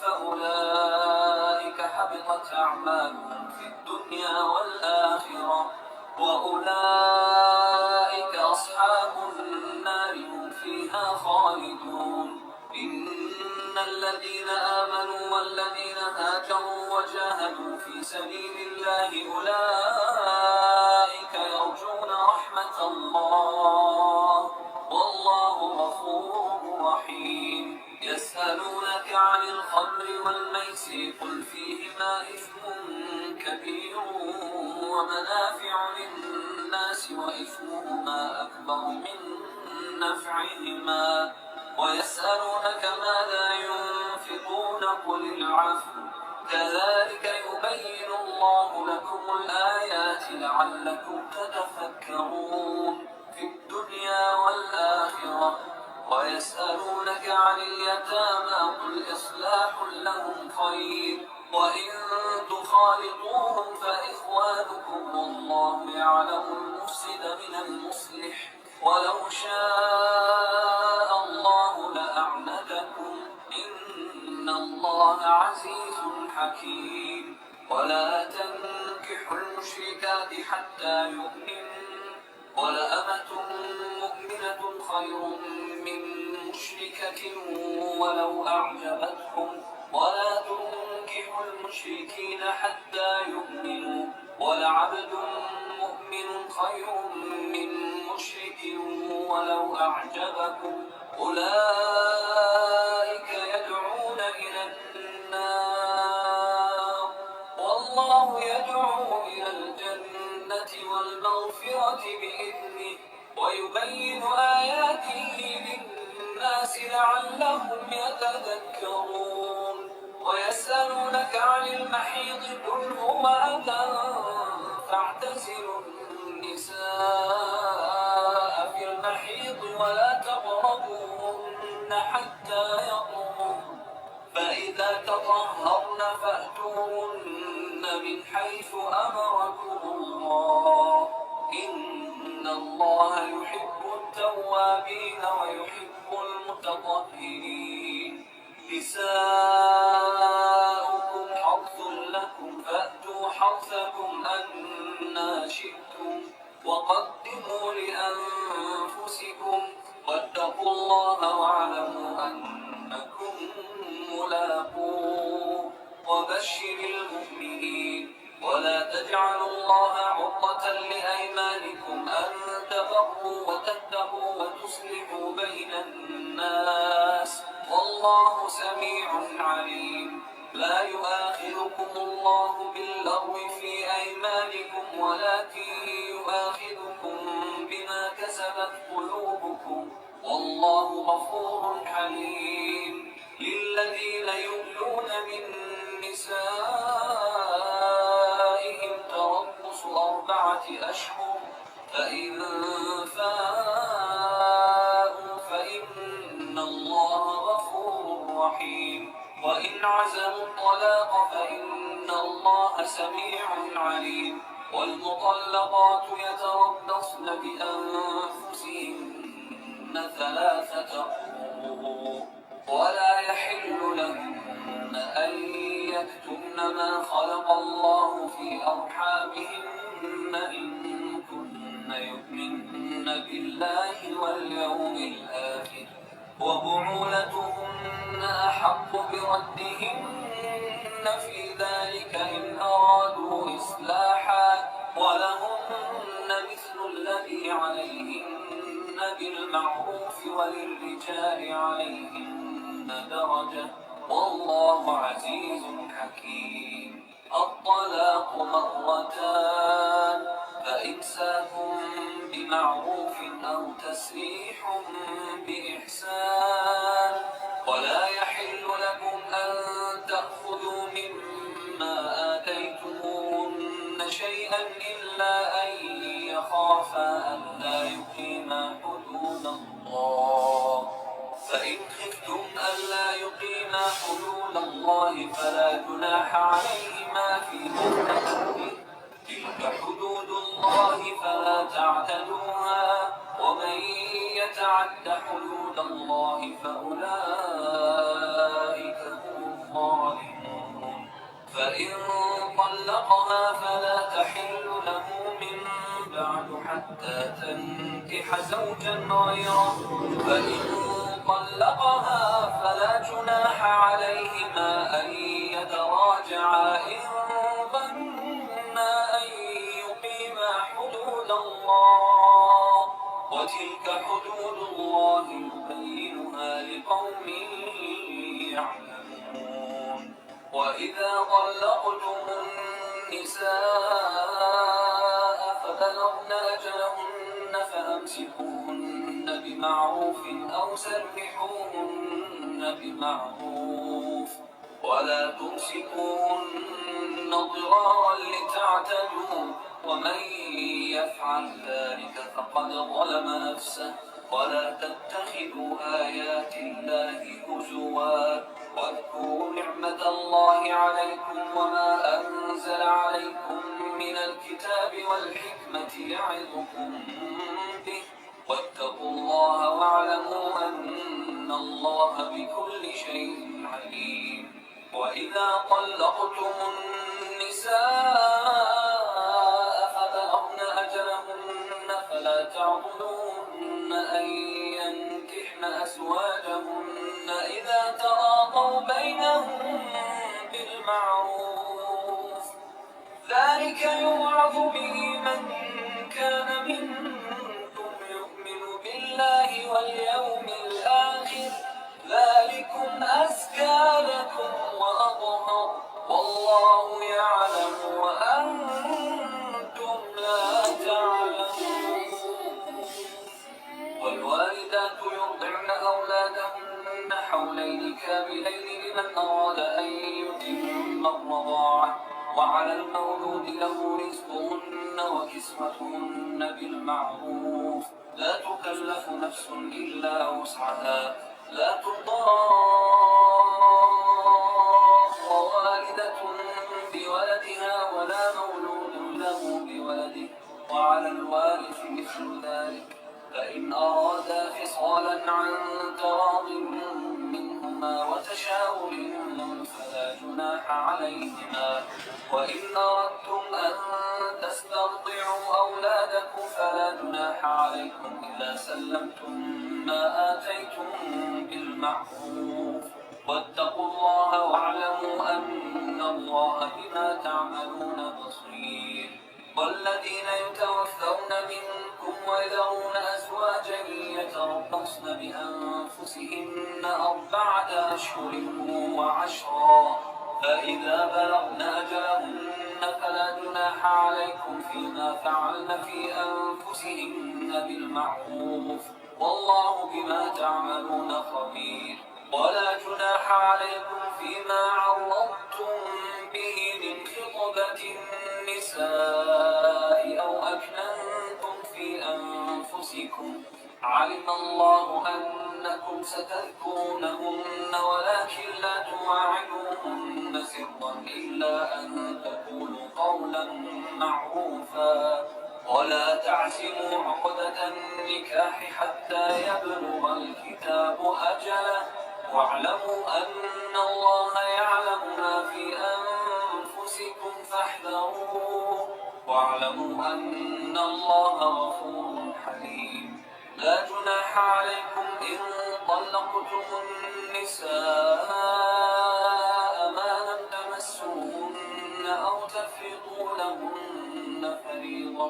فأولئك حبطت أعمالهم في الدنيا والآخرة وأولئك أصحاب النار هم فيها خالدون إن الذين آمنوا والذين هاجروا وجاهدوا في سبيل الله أولئك يرجون رحمة الله والله غفور رحيم يسألونك عن الخمر والميسر قل فيهما إثم كبير ومنافع للناس وإثمهما أكبر من نفعهما ويسألونك ماذا ينفقون قل العفو كذلك يبين الله لكم الآيات لعلكم تتفكرون في الدنيا والآخرة ويسألونك عن اليتامى قل إصلاح لهم خير وإن تخالطوهم فإخوانكم والله يعلم المفسد من المصلح ولو شاء الله لأعنتكم إن الله عزيز حكيم ولا تنكحوا المشركات حتى يؤمنوا ولأمة مؤمنة خير من مشركة ولو أعجبتكم ولا تنكحوا المشركين حتى يؤمنوا ولعبد مؤمن خير من مشرك ولو أعجبكم أولئك يدعون إلى النار والله يدعو إلى الجنة والمغفرة بإذنه ويبين آياته للناس لعلهم يتذكرون ويسألونك عن المحيض قل هو أذى فاعتزلوا النساء في المحيض ولا تقربوهن حتى يطهرن فإذا تطهرن فأتوهن من حيث أمركم الله إن الله يحب التوابين ويحب المتطهرين نساؤكم حرث لكم فأتوا حرثكم أن ما شئتم وقدموا لأنفسكم واتقوا الله واعلموا أنكم ملاقوه وبشر المؤمنين ولا تجعلوا الله عرضة لأيمانكم أن تبروا وتتقوا وتصلحوا بين الناس والله سميع عليم. لا يؤاخذكم الله باللغو في أيمانكم ولكن يؤاخذكم بما كسبت قلوبكم والله غفور حليم. للذين يؤلون من نسائهم تربص 4 أشهر فإن فاءوا فإن الله غفور رحيم. وإن عزموا الطلاق فإن الله سميع عليم. والمطلقات يتربصن بأنفسهن 3 قروء ولا يحل لهن أن يكتمن ما خلق الله في أرحامهن إن كن يؤمن بالله واليوم الآخر وبعولتهن أحق بردهن في ذلك إن أرادوا إصلاحا ولهن مثل الذي عليهن بالمعروف وللرجال عليهن درجة والله عزيز حكيم. الطلاق 2 فإمساك بمعروف أو تسريح بإحسان ولا يحل لكم أن تأخذوا مما آتيتموهن شيئا إلا أن يخافا ألا يقيما حدود الله فإن خفتم ألا يقيما حدود الله فلا جناح عليهما فيما افتدوا به تلك حدود الله فلا تعتدوها ومن يتعد حدود الله فأولئك هم الظالمون. فإن طلقها فلا تحل له من بعد حتى تنكح زوجا غيره فإن طلقها فلا جناح عليهما أن يتراجعا إن ظنا أن يقيما حدود الله وتلك حدود الله يبينها لقوم يعلمون. وإذا طلقتم النساء فبلغن أجلهن فأمسكوهن بمعروف أو سرحوهن بمعروف ولا تمسكوهن ضرارا لتعتدوا ومن يفعل ذلك فقد ظلم نفسه. ولا تتخذوا آيات الله هزوا واذكروا نعمة الله عليكم وما أنزل عليكم من الكتاب والحكمة يعظكم به واتقوا الله واعلموا أن الله بكل شيء عليم. وإذا طلقتم النساء فبلغن أجلهن فلا تعضلوهن أن ينكحن أزواجهن إذا تراضوا بينهم بالمعروف ذلك يوعظ به من كان منكم يؤمن بالله واليوم الآخر ذلكم أزكى لكم وأطهر والله يعلم وأنتم لا تعلمون. والوالدات يرضعن أولادهن حولين كاملين لمن أراد أن يتم الرضاعة وعلى المولود له رزقهن وكسوتهن بالمعروف لا تكلف نفس إلا وسعها لا تضار والدة بولدها ولا مولود له بولده وعلى الوارث مثل ذلك فإن أرادا فصالا عن تراض منهما وتشاور فلا جناح عليهما. وإن أردتم أن تستغفروا جناح عليكم إذا سلمتم ما آتيتم بالمعروف واتقوا الله واعلموا أن الله بما تعملون بصير. والذين يتوفون منكم ويذرون أزواجا يتربصن بأنفسهن 4 أشهر وعشرا فإذا بلغن أجلهن فلا جناح عليكم فيما فعلن في أنفسهن بالمعروف والله بما تعملون خبير. ولا جناح عليكم فيما عرضتم به من خطبة النساء أو أكننتم في أنفسكم علم الله أنكم ستذكرونهن ولكن لا تواعدوهن سرا إلا أن تقولوا قولا معروفا ولا تعزموا عقدة النكاح حتى يبلغ الكتاب أجله واعلموا أن الله يعلم ما في أنفسكم فاحذروه واعلموا أن الله غفور حليم. لا جناح عليكم إن طلقتم النساء ما لم تمسوهن أو تفرضوا لهن فريضة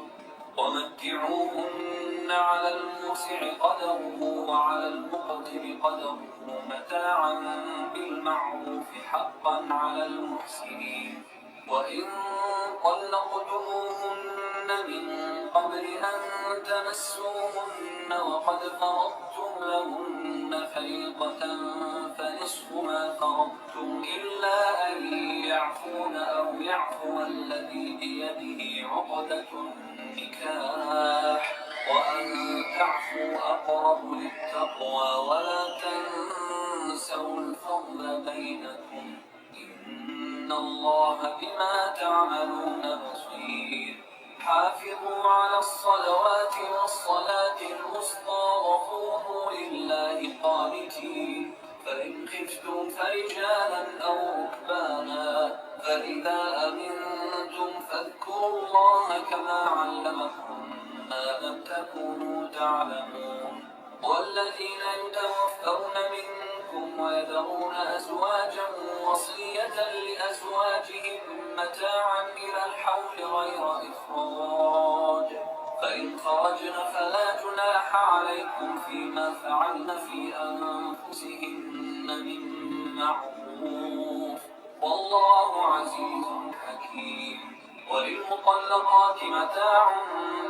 ومتعوهن على الموسع قدره وعلى المقتر قدره متاعا بالمعروف حقا على المحسنين. وإن طلقتموهن من قبل أن تمسوهن وقد فرضتم لهن فريضة فنصف ما فرضتم إلا أن يعفون أو يعفو الذي بيده عقدة النكاح وأن تعفوا أقرب للتقوى ولا تنسوا الفضل بينكم إن الله بما تعملون بصير. حافظوا على الصلوات والصلاة الوسطى وقوموا لله قانتين. فإن خفتم فرجالا أو ركبانا فإذا أمنتم فاذكروا الله كما علمكم ما لم تكونوا تعلمون. والذين يتوفون منكم ويذرون أزواجا وصية لأزواجهم متاعا إلى الحول غير إخراج فإن خرجن فلا جناح عليكم فيما فعلن في أنفسهن من معروف والله عزيز حكيم. وللمطلقات متاع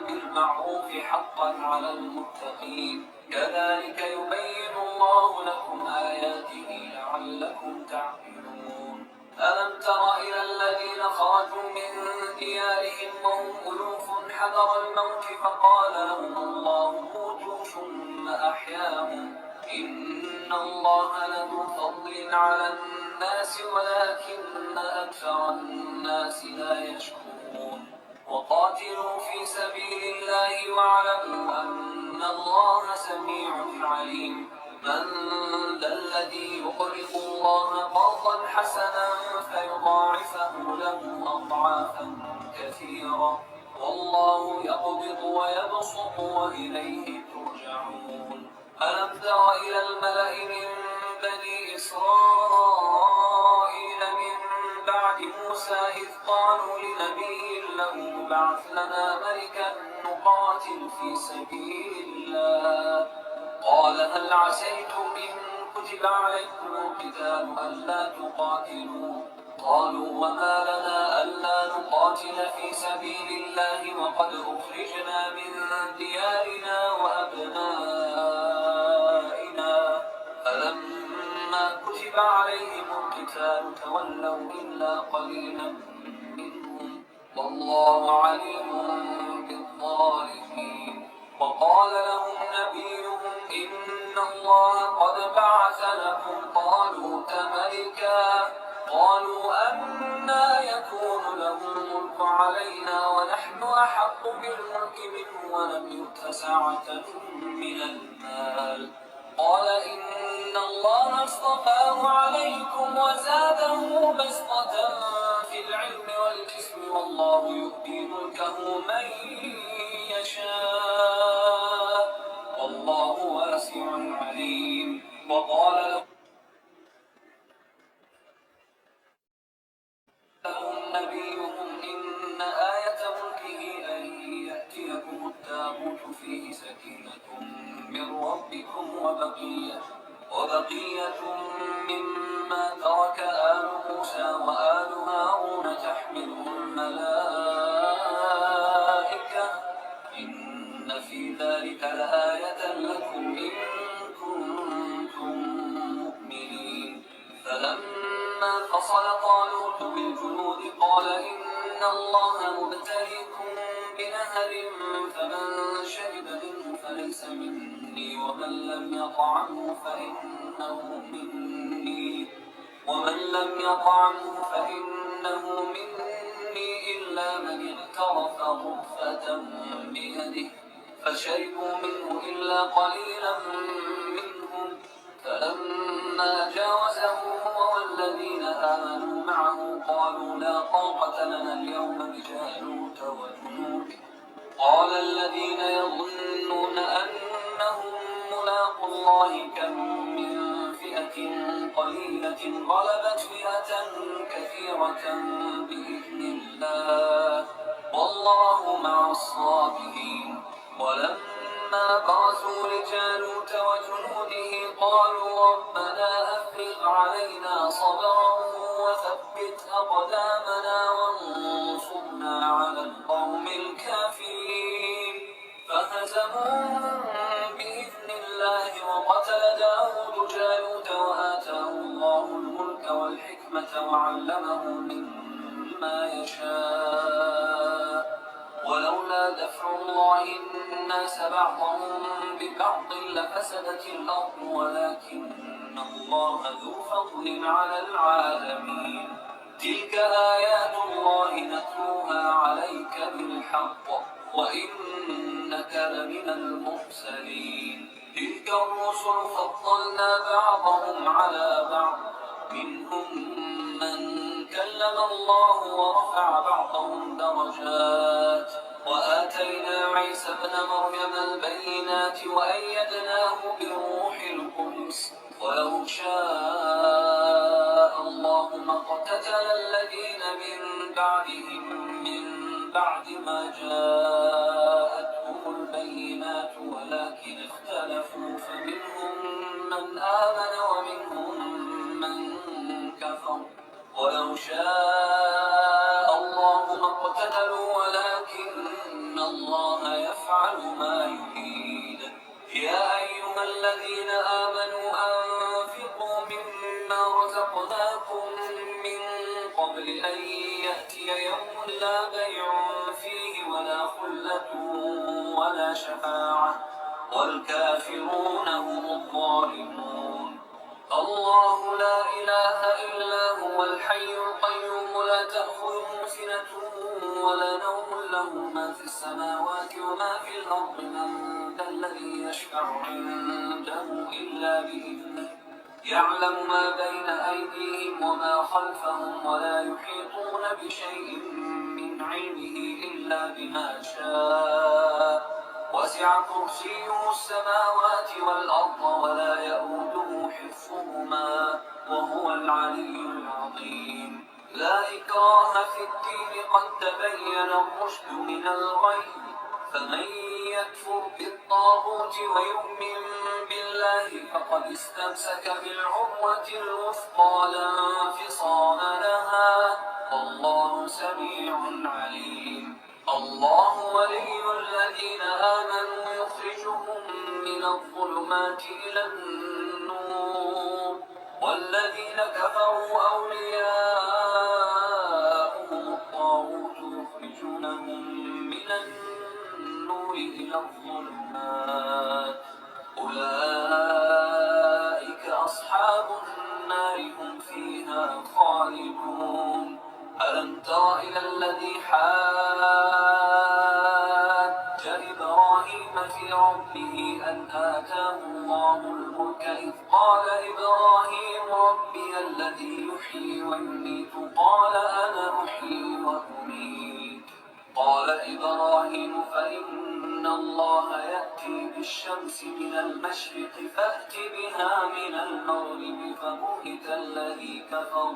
بالمعروف حقا على المتقين كذلك يبين الله لكم آياته لعلكم تعقلون. ألم تر إلى الذين خرجوا من ديارهم وهم ألوف حذر الموت فقال لهم الله موتوا ثم أحياهم إن الله لذو فضل على الناس ولكن أكثر الناس لا يشكرون. وقاتلوا في سبيل الله واعلموا أن الله سميع عليم. من ذا الذي يقرض الله قرضا حسنا فيضاعفه له أضعافا كثيرة والله يقبض ويبسط وإليه ترجعون. ألم تر إلى الملأ من بني إسرائيل من بعد موسى إذ قالوا لنبي له ابعث لنا ملكا نقاتل في سبيل الله قال هل عسيتم إن كتب عليكم القتال ألا تقاتلوا قالوا وما لنا ألا نقاتل في سبيل الله وقد أخرجنا من ديارنا وأبنائنا فلما كتب عليهم القتال تولوا إلا قليلا منهم والله عليم بالظالمين. وقال لهم نبيهم إن الله قد بعث لكم طالوت ملكا قالوا أنى يكون له الملك علينا ونحن أحق بالملك منه ولم يؤت سعة من المال قال إن الله اصطفاه عليكم وزاده بسطة في العلم والجسم والله يؤتي ملكه من يشاء سكينة من ربكم وبقية مما ترك آل موسى وآل هارون تحمله الملائكة إن في ذلك لآية لكم إن كنتم مؤمنين. فلما فصل طالوت بالجنود قال إن الله مبتليكم بنهر فمن شرب منه فليس مني ومن لم يطعمه فإنه مني إلا من اغترف غرفة بيده فشربوا منه إلا قليلا منهم. فلما جاوزه هو والذين آمنوا معه قالوا لا طاقة لنا اليوم بجالوت وجنوده. قال الذين يظنون أنهم ملاقو الله كم من فئة قليلة غلبت فئة كثيرة بإذن الله والله مع الصابرين. ولما برزوا لجالوت وجنوده قالوا ربنا أفرغ علينا صبرا وثبت أقدامنا وانصرنا على القوم الكافرين. فهزموهم بإذن الله وقتل داود جالوت وآتاه الله الملك والحكمة وعلمه مما يشاء. ولولا دفع الله الناس بعضهم ببعض لفسدت الأرض ولكن الله ذو فضل على العالمين. تلك آيات الله نتلوها عليك بالحق وإنك لمن المرسلين. تلك الرسل فضلنا بعضهم على بعض منهم من كلم الله ورفع بعضهم درجات وآتينا عيسى ابن مريم البينات وأيدناه بروح القدس ولو شاء الله ما اقتتل الذين من بعدهم من بعد ما جاءتهم البينات ولكن اختلفوا فمنهم من آمن ومنهم من كفر ولو شاء الله ما اقتتلوا ولكن الله يفعل ما يريد. يا أيها الذين آمنوا أنفقوا مما رزقناكم من قبل أن يأتي يوم لا بيع فيه ولا خلة ولا شفاعة والكافرون هم الظالمون. الله لا إله إلا هو الحي القيوم لا تأخذه سنة ولا نوم له ما في السماوات وما في الأرض من ذا الذي يشفع عنده إلا بإذنه يعلم ما بين أيديهم وما خلفهم ولا يحيطون بشيء من علمه إلا بما شاء وسع كرسيه السماوات والأرض ولا يئوده حفظهما وهو العلي العظيم. لا إكراه في الدين قد تبين الرشد من الغي فمن يكفر بالطاغوت ويؤمن بالله فقد استمسك بالعروة الوثقى لا انفصام لها والله سميع عليم. الله ولي الذين آمنوا يخرجهم من الظلمات إلى النور والذين كفروا أولياؤهم الطاغوت يخرجونهم من النور إلى الظلمات أولئك أصحاب النار هم فيها خالدون. ألم تر إلى الذي حاج إبراهيم في ربه أن آتاه الله الملك إذ قال إبراهيم ربي الذي يحيي ويميت قال أنا أحيي وأميت قال إبراهيم فإن الله يأتي بالشمس من المشرق فأت بها من المغرب فبهت الذي كفر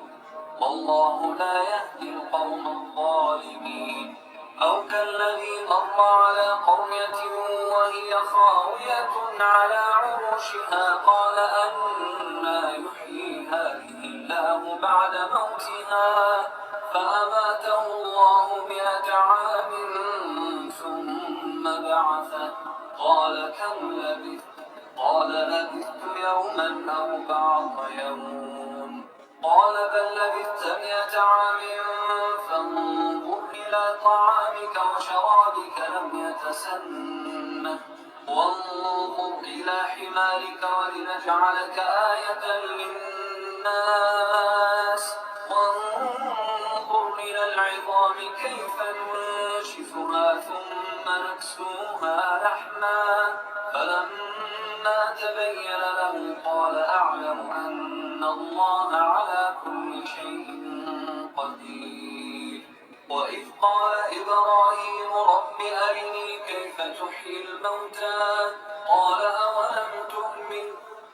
والله لا يهدي القوم الظالمين. أو كالذي مر على قرية وهي خاوية على عروشها قال أنى يحيي هذه الله بعد موتها فأماته الله 100 عام ثم بعثه قال كم لبثت قال لبثت يوما أو بعض يوم قال بل لبثت 100 عام فانظر إلى طعامك وشرابك لم يتسنه وانظر إلى حمارك ولنجعلك آية للناس وانظر إلى العظام كيف ننشفها ثم نكسوها لحما فلما تبين له قال أعلم أن الله على كل شيء قدير وإذ قال إبراهيم رب أرني كيف تحيي الموتى قال أولم تؤمن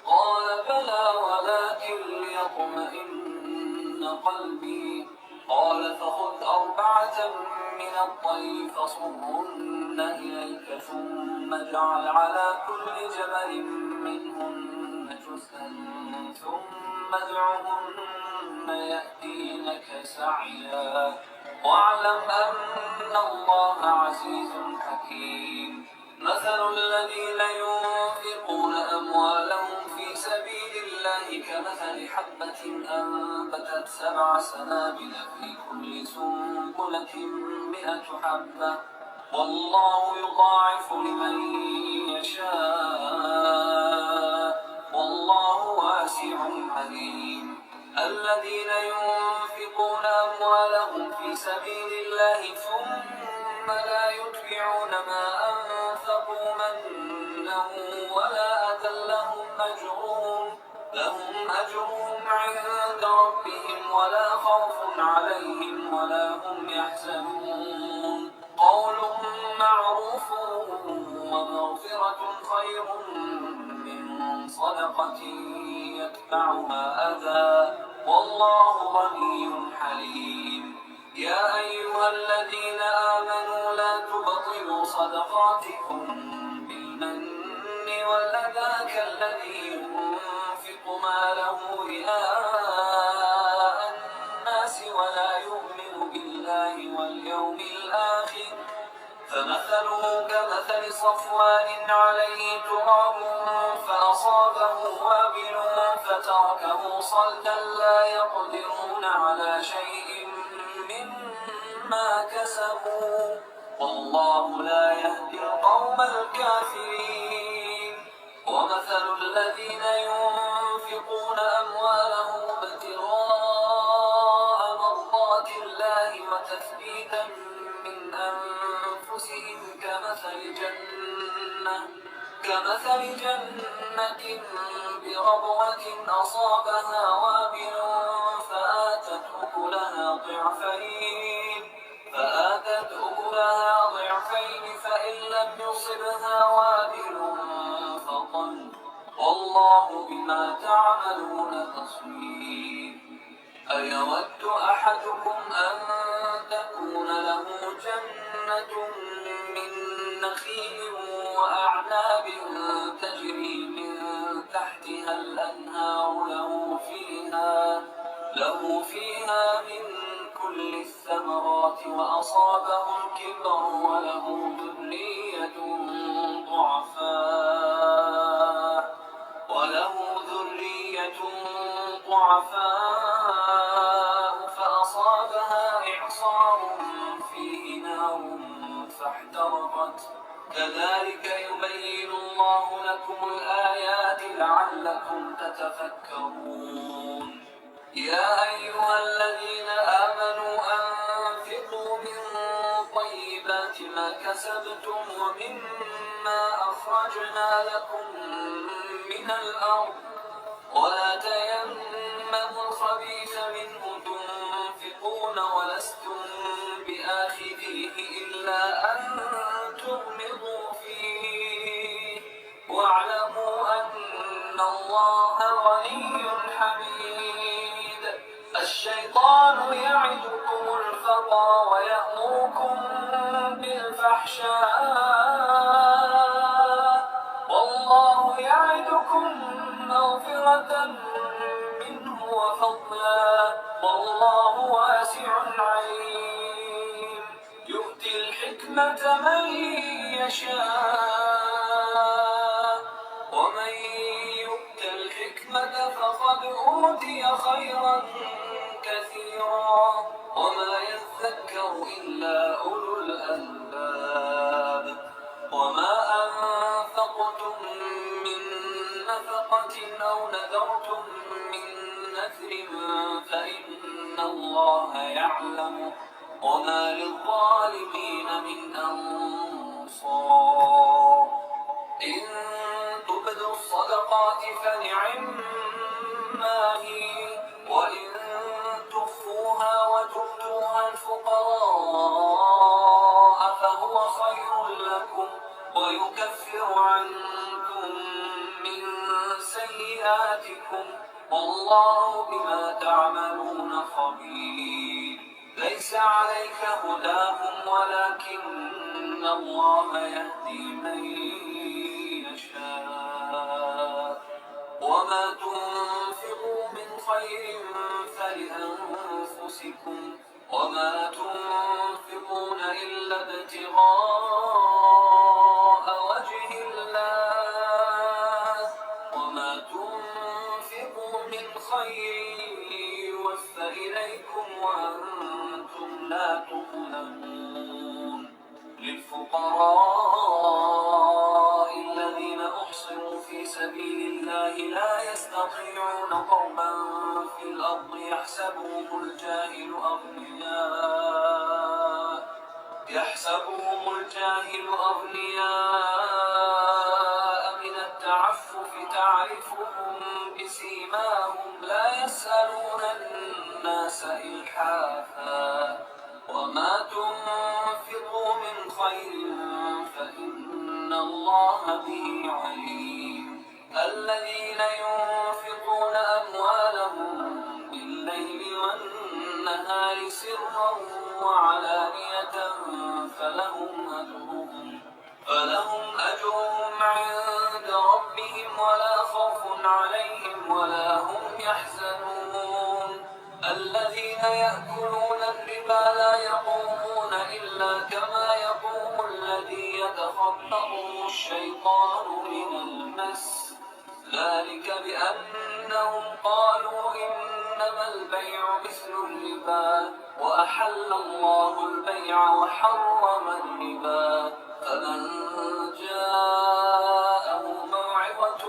قال بلى ولكن ليطمئن قلبي قال فخذ 4 من الطير فصرهن إليك ثم اجعل على كل جبل منهن جزءا ثم ادعهن يأتينك سعيا واعلم أن الله عزيز حكيم مثل الذين ينفقون أموالهم في سبيل الله كمثل حبة أنبتت 7 سنابل في كل سنبلة 100 حبة والله يضاعف لمن يشاء والله واسع عليم الذين ينفقون أموالهم في سبيل الله ثم لا يتبعون ما أنفقوا منا ولا أذى لهم أجرهم عند ربهم ولا خوف عليهم ولا هم يحزنون قول معروف ومغفرة خير من صدقة يتبعها أذى والله غني حليم يا أيها الذين آمنوا لا تبطلوا صدقاتكم بالمن والأذى كالذي ينفق ماله رئاء الناس ولا يؤمن بالله واليوم الآخر فمثله كمثل صفوان عليه تراب فأصابه وابل فتركه صلدا لا يقدرون على شيء مما كسبوا والله لا يهدي القوم الكافرين ومثل الذين ينفقون أموالهم ابتغاء مرضات الله وتثبيتا من أنفسهم كمثل جنة بربوة أصابها وابل فآتت أكلها ضعفين فإن لم يصبها وابل فطل والله بما تعملون بصير أيود أحدكم أن تكون له جنة من نخيل وأعناب تجري من تحتها الأنهار له فيها من كل الثمرات وأصابه الكبر وله ذرية ضعفاء فأصابها إعصار فيه نار فاحترقت كذلك يبين الله لكم الآيات لعلكم تتفكرون يا أيها الذين آمنوا أنفقوا من طيبات ما كسبتم ومما أخرجنا لكم من الأرض ولا تيمموا الخبيث منه تنفقون ولستم بآخذيه إلا أن تغمضوا فيه واعلموا أن الله غني حميد الشيطان يعدكم الفقر ويأمركم بالفحشاء الفحشاء والله يعدكم مغفرة منه وفضلا والله واسع عليم يؤتي الحكمة من يشاء ومن يؤت الحكمة فقد أوتي خيرا كثيرا وما يذكر إلا أولو الألباب وما أنفقتم من نفقة أو نذرتم من نذر فإن الله يعلم وما للظالمين من أنصار إن تبدوا الصدقات فنعما هي وإن تخفوها وتؤتوها الفقراء فهو خير لكم ويكفر عنكم من سيئاتكم والله بما تعملون خبير ليس عليك هداهم ولكن الله يهدي من يشاء وما تنفقوا من خير فلأنفسكم وما تنفقون إلا ابتغاء وجه الله وما تنفقوا من خير يوفى إليكم وأنتم لا تظلمون للفقراء الذين أحصروا في سبيل الله لا يستطيعون ضربا في الأرض يحسبهم الجاهل أغنياء من التعفف تعرفهم بسيماهم لا يسألون الناس إلحافا وما تنفقوا من خير فإن الله به عليم الذين ينفقون أموالهم بالليل والنهار سرا وعلانية فلهم أجرهم عند ربهم ولا خوف عليهم ولا هم يحزنون الذين يأكلون الربا لا يقومون إلا كما يقوم الذي يتخبطه الشيطان من المس ذلك بأنهم قالوا إنما البيع مثل الربا وأحل الله البيع وحرم الربا فمن جاءه موعظة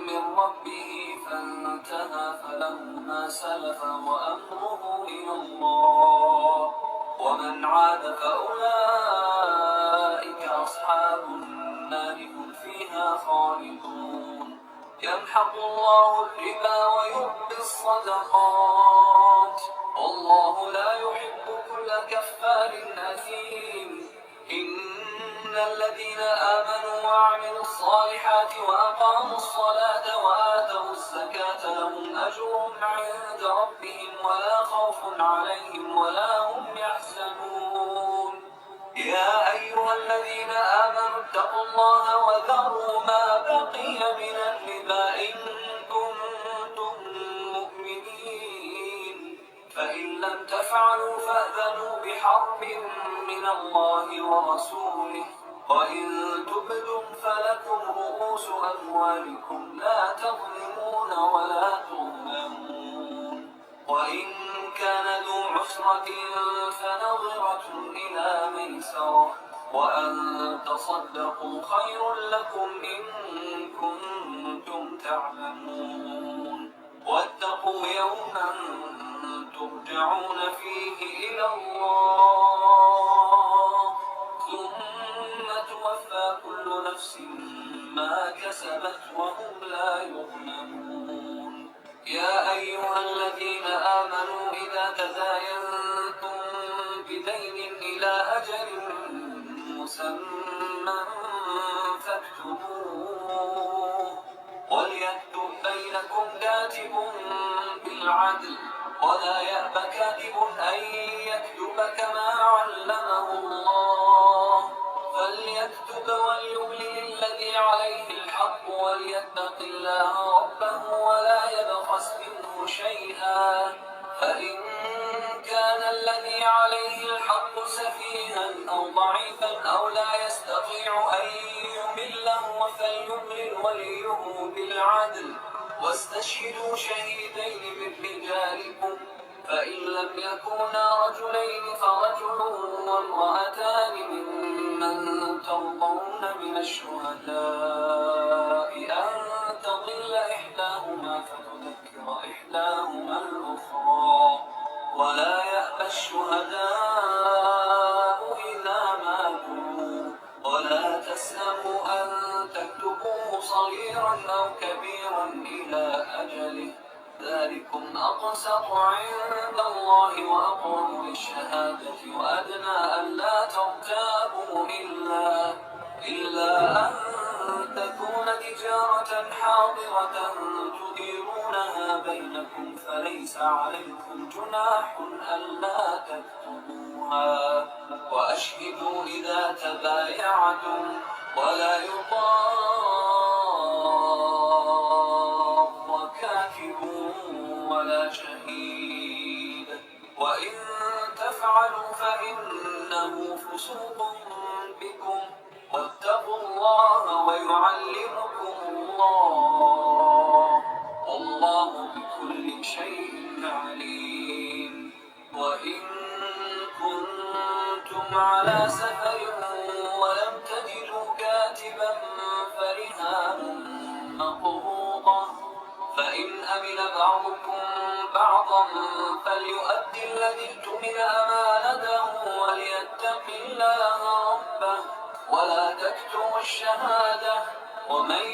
من ربه فانتهى فله ما سلف وأمره إلى الله ومن عاد فأولئك أصحاب النار هم فيها خالدون يمحق الله الربا ويربي الصدقات والله لا يحب كل كفار أثيم إن الذين آمنوا وعملوا الصالحات وأقاموا الصلاة وآتوا الزكاة لهم أجرهم عند ربهم ولا خوف عليهم ولا هم يحزنون يا أيها الذين آمنوا اتقوا الله وذروا ما بقي من الربا إن كنتم مؤمنين فإن لم تفعلوا فأذنوا بحرب من الله ورسوله وإن تبدم فلكم رؤوس أموالكم لا تظلمون ولا تظلمون وإن كان ذو عسرة فنظرة إلى ميسرة وأن تصدقوا خير لكم إن كنتم تعلمون واتقوا يوما ترجعون فيه إلى الله ثم توفى كل نفس ما كسبت وهم لا يظلمون يا أيها الذين آمنوا إذا تداينتم بدين إلى أجل مسمى فاكتبوه وليكتب بينكم كاتب بالعدل ولا يأب كاتب أن يكتب كما علمه الله وليكتب وليملل الذي عليه الحق وليتق الله ربه ولا يبخس منه شيئا فإن كان الذي عليه الحق سفيها أو ضعيفا أو لا يستطيع أن يمل فليملل وليه بالعدل واستشهدوا شهيدين من رجالكم فإن لم يكونا رجلين فرجل وامرأتان ممن ترضون من الشهداء أن تضل إحداهما فتذكر إحداهما الأخرى ولا يأبى الشهداء إذا ما دعوا ولا تسأموا أن تكتبوه صغيرا أو كبيرا إلى أجله ذلكم أقسط عند الله وأقوم للشهادة وأدنى ألا ترتابوا إلا أن تكون تجارة حاضرة تديرونها بينكم فليس عليكم جناح ألا تكتبوها وأشهدوا إذا تبايعتم ولا يضار كاتب ولا شهيد وإن تفعلوا فإنه فسوق بكم واتقوا الله ويعلمكم الله والله بكل شيء عليم وإن كنتم على سفر ولم تجدوا كاتبا فرهان مقبوضة فإن أمن بعضكم بعضا فليؤدي الذي اؤتمن أمانته وليتق الله ربه ولا تكتموا الشهادة ومن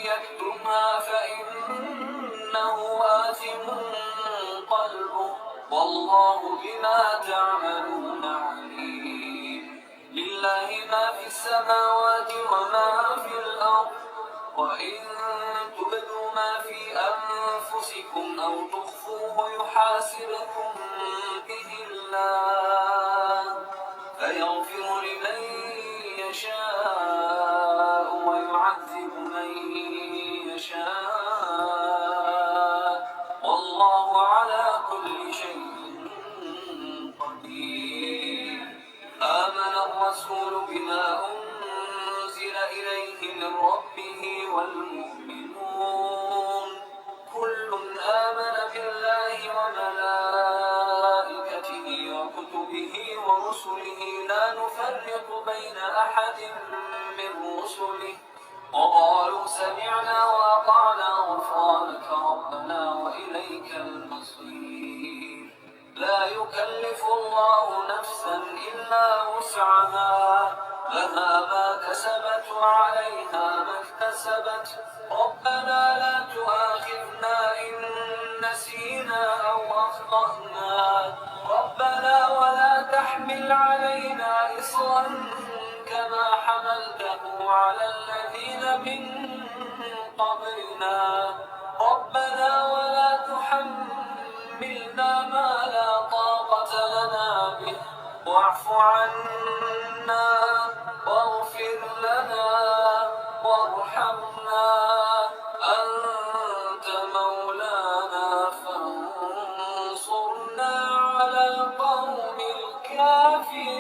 يكتمها فإنه آثم قلبه والله بما تعملون عليم لله ما في السماوات وما في الأرض وإن تبدوا ما في أنفسكم أو تخفوه يحاسبكم به الله فيغفر لمن يشاء ويعذب من يشاء والله على كل شيء قدير آمن الرسول بما أنزل إليه من ربه والمؤمنون كل آمن بالله وملائكته وكتبه ورسله لا نفرق بين أحد من رسله وقالوا سمعنا وأطعنا غفرانك ربنا وإليك المصير لا يكلف الله نفسا إلا وسعها لها ما كسبت وعليها ما اكتسبت ربنا لا تؤاخذنا إن نسينا أو أخطأنا ربنا ولا تحمل علينا إصرا كما حملته على الذين من قبلنا ربنا ولا تحملنا ما لا طاقة لنا به واعف عنا واغفر لنا وارحمنا أنت مولانا فانصرنا على القوم الكافرين